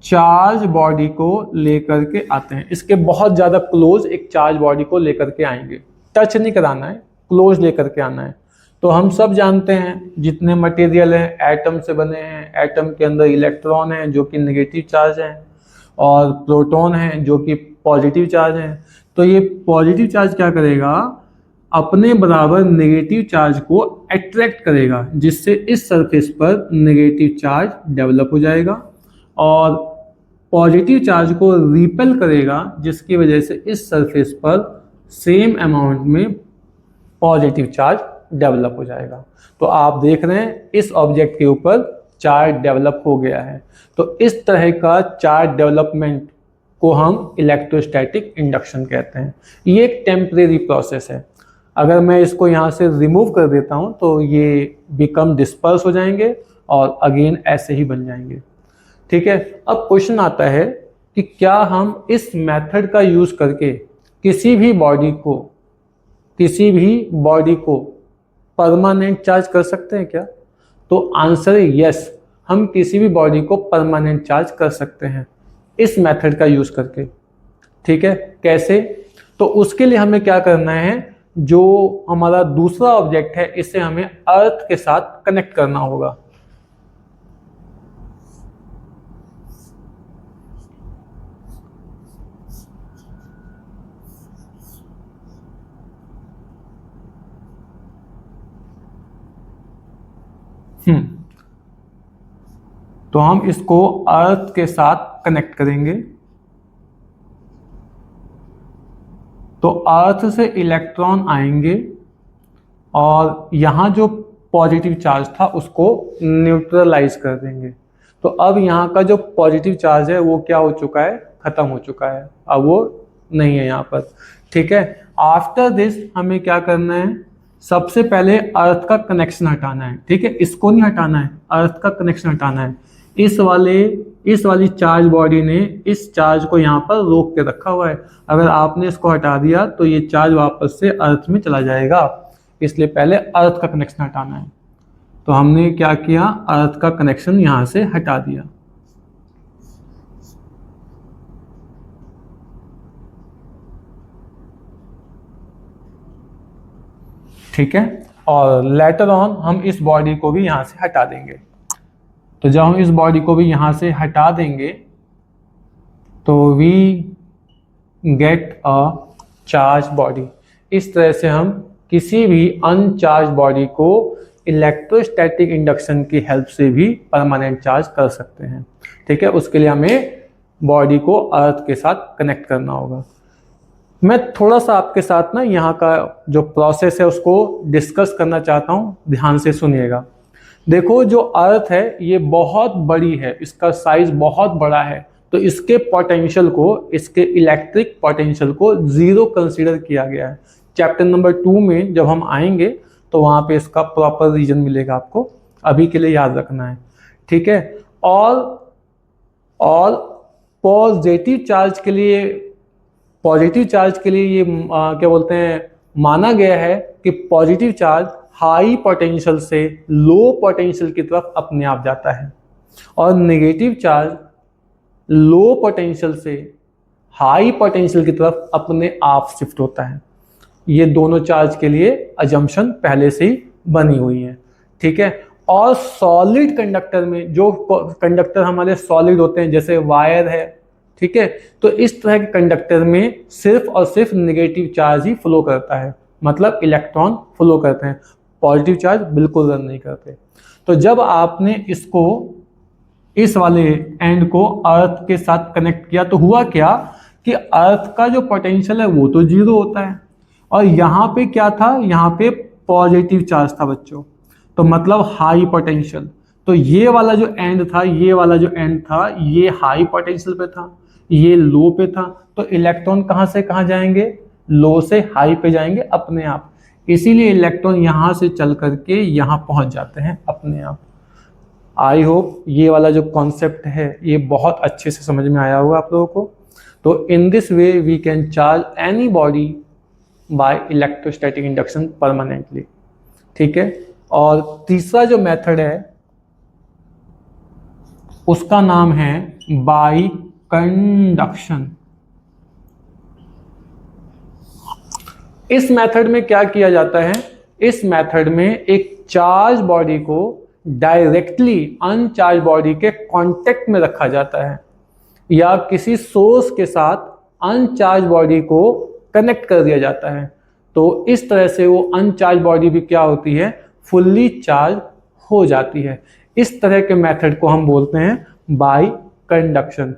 चार्ज बॉडी को लेकर के आते हैं। इसके बहुत ज़्यादा क्लोज एक चार्ज बॉडी को लेकर के आएंगे। टच नहीं कराना है, क्लोज लेकर के आना है। तो हम सब जानते हैं जितने मटेरियल हैं एटम से बने हैं, एटम के अंदर इलेक्ट्रॉन हैं जो कि नेगेटिव चार्ज हैं और प्रोटॉन हैं जो कि पॉजिटिव चार्ज हैं। तो ये पॉजिटिव चार्ज क्या करेगा, अपने बराबर नेगेटिव चार्ज को अट्रैक्ट करेगा, जिससे इस सरफेस पर नेगेटिव चार्ज डेवलप हो जाएगा और पॉजिटिव चार्ज को रिपेल करेगा, जिसकी वजह से इस सरफेस पर सेम अमाउंट में पॉजिटिव चार्ज डेवलप हो जाएगा। तो आप देख रहे हैं इस ऑब्जेक्ट के ऊपर चार्ज डेवलप हो गया है। तो इस तरह का चार्ज डेवलपमेंट को हम इलेक्ट्रोस्टैटिक इंडक्शन कहते हैं। ये एक टेम्परेरी प्रोसेस है। अगर मैं इसको यहाँ से रिमूव कर देता हूँ तो ये बिकम डिस्पर्स हो जाएंगे और अगेन ऐसे ही बन जाएंगे। ठीक है, अब क्वेश्चन आता है कि क्या हम इस मेथड का यूज करके किसी भी बॉडी को परमानेंट चार्ज कर सकते हैं क्या? तो आंसर है यस, हम किसी भी बॉडी को परमानेंट चार्ज कर सकते हैं इस मेथड का यूज करके। ठीक है, कैसे? तो उसके लिए हमें क्या करना है, जो हमारा दूसरा ऑब्जेक्ट है इसे हमें अर्थ के साथ कनेक्ट करना होगा। तो हम इसको अर्थ के साथ कनेक्ट करेंगे। तो अर्थ से इलेक्ट्रॉन आएंगे और यहाँ जो पॉजिटिव चार्ज था उसको न्यूट्रलाइज कर देंगे। तो अब यहाँ का जो पॉजिटिव चार्ज है वो क्या हो चुका है, खत्म हो चुका है, अब वो नहीं है यहाँ पर। ठीक है, आफ्टर दिस हमें क्या करना है, सबसे पहले अर्थ का कनेक्शन हटाना है। ठीक है, इसको नहीं हटाना है, अर्थ का कनेक्शन हटाना है। इस वाली चार्ज बॉडी ने इस चार्ज को यहाँ पर रोक के रखा हुआ है। अगर आपने इसको हटा दिया तो ये चार्ज वापस से अर्थ में चला जाएगा, इसलिए पहले अर्थ का कनेक्शन हटाना है। तो हमने क्या किया, अर्थ का कनेक्शन यहाँ से हटा दिया। ठीक है, और लेटर ऑन हम इस बॉडी को भी यहाँ से हटा देंगे। तो जब हम इस बॉडी को भी यहाँ से हटा देंगे तो we get a charge body. इस तरह से हम किसी भी अनचार्ज बॉडी को इलेक्ट्रोस्टैटिक इंडक्शन की हेल्प से भी परमानेंट चार्ज कर सकते हैं। ठीक है, उसके लिए हमें बॉडी को अर्थ के साथ कनेक्ट करना होगा। मैं थोड़ा सा आपके साथ ना यहाँ का जो प्रोसेस है उसको डिस्कस करना चाहता हूँ, ध्यान से सुनिएगा। देखो, जो अर्थ है ये बहुत बड़ी है, इसका साइज बहुत बड़ा है, तो इसके पोटेंशियल को, इसके इलेक्ट्रिक पोटेंशियल को जीरो कंसीडर किया गया है। चैप्टर नंबर 2 में जब हम आएंगे तो वहाँ पे इसका प्रॉपर रीजन मिलेगा आपको, अभी के लिए याद रखना है। ठीक है, और पॉजिटिव चार्ज के लिए ये क्या बोलते हैं, माना गया है कि पॉजिटिव चार्ज हाई पोटेंशियल से लो पोटेंशियल की तरफ अपने आप जाता है और नेगेटिव चार्ज लो पोटेंशियल से हाई पोटेंशियल की तरफ अपने आप शिफ्ट होता है। ये दोनों चार्ज के लिए अजम्पशन पहले से ही बनी हुई है। ठीक है, और सॉलिड कंडक्टर में, जो कंडक्टर हमारे सॉलिड होते हैं जैसे वायर है, ठीक है, तो इस तरह के कंडक्टर में सिर्फ और सिर्फ नेगेटिव चार्ज ही फ्लो करता है, मतलब इलेक्ट्रॉन फ्लो करते हैं, पॉजिटिव चार्ज बिल्कुल रन नहीं करते। तो जब आपने इसको, इस वाले एंड को अर्थ के साथ कनेक्ट किया तो हुआ क्या कि अर्थ का जो पोटेंशियल है वो तो जीरो होता है और यहाँ पे क्या था, यहाँ पे पॉजिटिव चार्ज था बच्चों, तो मतलब हाई पोटेंशियल। तो ये वाला जो एंड था, ये हाई पोटेंशियल पे था, ये लो पे था। तो इलेक्ट्रॉन कहाँ से कहाँ जाएंगे, लो से हाई पे जाएंगे अपने आप। इसीलिए इलेक्ट्रॉन यहाँ से चल करके यहाँ पहुँच जाते हैं अपने आप। आई होप ये वाला जो कॉन्सेप्ट है ये बहुत अच्छे से समझ में आया होगा आप लोगों को। तो in this way we can charge any body by electrostatic induction permanently. ठीक है, और तीसरा जो मेथड है उसका नाम है बाय कंडक्शन। इस मेथड में क्या किया जाता है, इस मेथड में एक चार्ज बॉडी को डायरेक्टली अनचार्ज बॉडी के कांटेक्ट में रखा जाता है या किसी सोर्स के साथ अनचार्ज बॉडी को कनेक्ट कर दिया जाता है। तो इस तरह से वो अनचार्ज बॉडी भी क्या होती है, फुल्ली चार्ज हो जाती है। इस तरह के मेथड को हम बोलते हैं बाई कंडक्शन।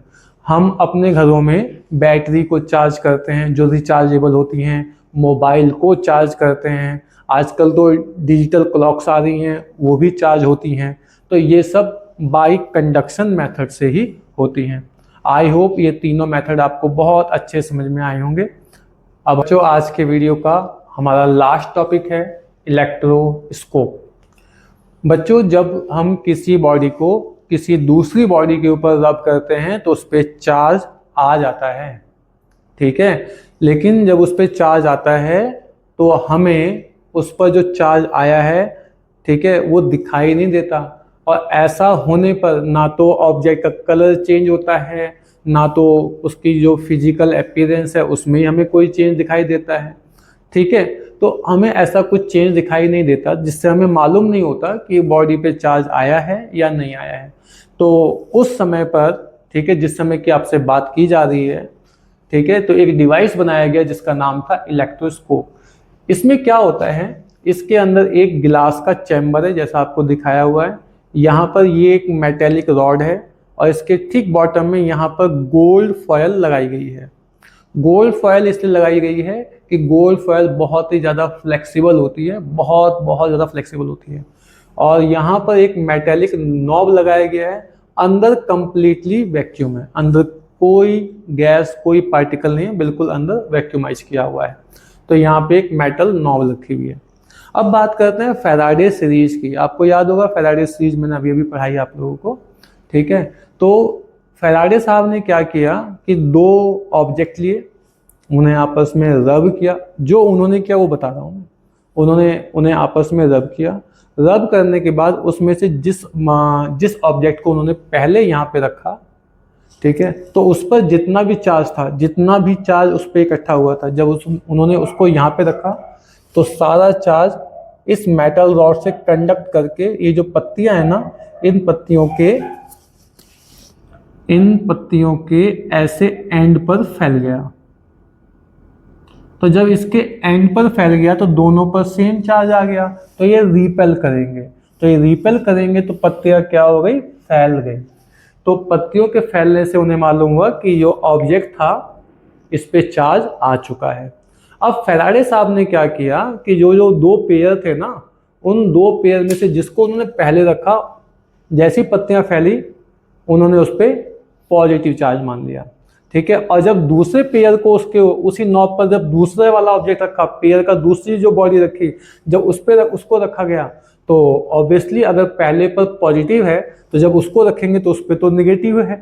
हम अपने घरों में बैटरी को चार्ज करते हैं जो रिचार्जेबल होती हैं, मोबाइल को चार्ज करते हैं, आजकल तो डिजिटल क्लॉक्स आ रही हैं वो भी चार्ज होती हैं। तो ये सब बाई कंडक्शन मेथड से ही होती हैं। आई होप ये तीनों मेथड आपको बहुत अच्छे समझ में आए होंगे। अब जो आज के वीडियो का हमारा लास्ट टॉपिक है इलेक्ट्रोस्कोप। बच्चों, जब हम किसी बॉडी को किसी दूसरी बॉडी के ऊपर रब करते हैं तो उस पर चार्ज आ जाता है, ठीक है। लेकिन जब उस पर चार्ज आता है तो हमें उस पर जो चार्ज आया है, ठीक है, वो दिखाई नहीं देता। और ऐसा होने पर ना तो ऑब्जेक्ट का कलर चेंज होता है, ना तो उसकी जो फिजिकल अपीयरेंस है उसमें हमें कोई चेंज दिखाई देता है, ठीक है। तो हमें ऐसा कुछ चेंज दिखाई नहीं देता जिससे हमें मालूम नहीं होता कि बॉडी पे चार्ज आया है या नहीं आया है। तो उस समय पर, ठीक है, जिस समय की आपसे बात की जा रही है, ठीक है, तो एक डिवाइस बनाया गया जिसका नाम था इलेक्ट्रोस्कोप। इसमें क्या होता है, इसके अंदर एक गिलास का चैम्बर है जैसा आपको दिखाया हुआ है। यहाँ पर ये एक मेटेलिक रॉड है और इसके ठीक बॉटम में यहाँ पर गोल्ड फॉयल लगाई गई है। गोल्ड फॉयल इसलिए लगाई गई है कि गोल्ड फॉयल बहुत ही ज़्यादा फ्लेक्सिबल होती है, बहुत ज़्यादा फ्लेक्सिबल होती है। और यहाँ पर एक मेटेलिक नॉब लगाया गया है। अंदर कंप्लीटली वैक्यूम है, अंदर कोई गैस कोई पार्टिकल नहीं है, बिल्कुल अंदर वैक्यूमाइज किया हुआ है। तो यहाँ पे एक मेटल नॉब रखी हुई है। अब बात करते हैं फैराडे सीरीज की। आपको याद होगा फैराडे सीरीज मैंने अभी पढ़ाई आप लोगों को, ठीक है। तो फैराडे साहब ने क्या किया कि दो ऑब्जेक्ट लिए, उन्हें आपस में रब किया। जो उन्होंने किया वो बता रहा हूँ। उन्होंने उन्हें आपस में रब किया। रब करने के बाद उसमें से जिस ऑब्जेक्ट को उन्होंने पहले यहाँ पे रखा, ठीक है, तो उस पर जितना भी चार्ज था, जितना भी चार्ज उस पर इकट्ठा हुआ था, जब उन्होंने उसको यहाँ पे रखा तो सारा चार्ज इस मेटल रॉड से कंडक्ट करके ये जो पत्तियां हैं ना, इन पत्तियों के ऐसे एंड पर फैल गया। तो जब इसके एंड पर फैल गया तो दोनों पर सेम चार्ज आ गया, तो ये रिपेल करेंगे तो पत्तियां क्या हो गई, फैल गई। तो पत्तियों के फैलने से उन्हें मालूम हुआ कि जो ऑब्जेक्ट था इस पे चार्ज आ चुका है। अब फैराडे साहब ने क्या किया कि जो दो पेयर थे ना, उन दो पेयर में से जिसको उन्होंने पहले रखा, जैसी पत्तियां फैली उन्होंने उस पर पॉजिटिव चार्ज मान लिया, ठीक है। और जब दूसरे पेयर को उसके उसी नॉब पर जब दूसरे वाला ऑब्जेक्ट रखा, पेयर का दूसरी जो बॉडी रखी, जब उसको रखा गया तो ऑब्वियसली अगर पहले पर पॉजिटिव है तो जब उसको रखेंगे तो उस पर तो निगेटिव है,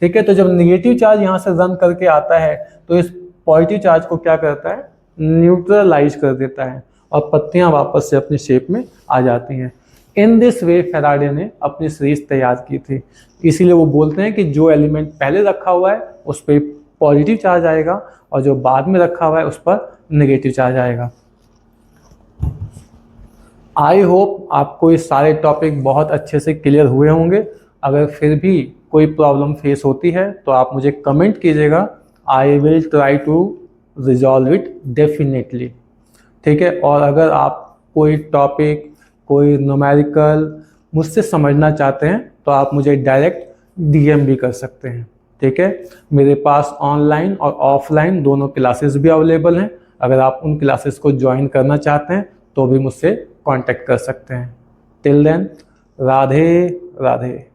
ठीक है। तो जब निगेटिव चार्ज यहाँ से रन करके आता है तो इस पॉजिटिव चार्ज को क्या करता है, न्यूट्रलाइज कर देता है और पत्तियां वापस से अपनी शेप में आ जाती हैं। इन दिस वे फैराडे ने अपनी सीरीज तैयार की थी। इसीलिए वो बोलते हैं कि जो एलिमेंट पहले रखा हुआ है उस पर पॉजिटिव चार्ज आएगा और जो बाद में रखा हुआ है उस पर नेगेटिव चार्ज आएगा। आई होप आपको ये सारे टॉपिक बहुत अच्छे से क्लियर हुए होंगे। अगर फिर भी कोई प्रॉब्लम फेस होती है तो आप मुझे कमेंट कीजिएगा, I will try to resolve it definitely, ठीक है। और अगर आप कोई टॉपिक, कोई न्यूमेरिकल मुझसे समझना चाहते हैं तो आप मुझे डायरेक्ट DM भी कर सकते हैं, ठीक है। मेरे पास ऑनलाइन और ऑफलाइन दोनों क्लासेस भी अवेलेबल हैं। अगर आप उन क्लासेस को ज्वाइन करना चाहते हैं तो भी मुझसे कांटेक्ट कर सकते हैं। Till then, Radhe Radhe.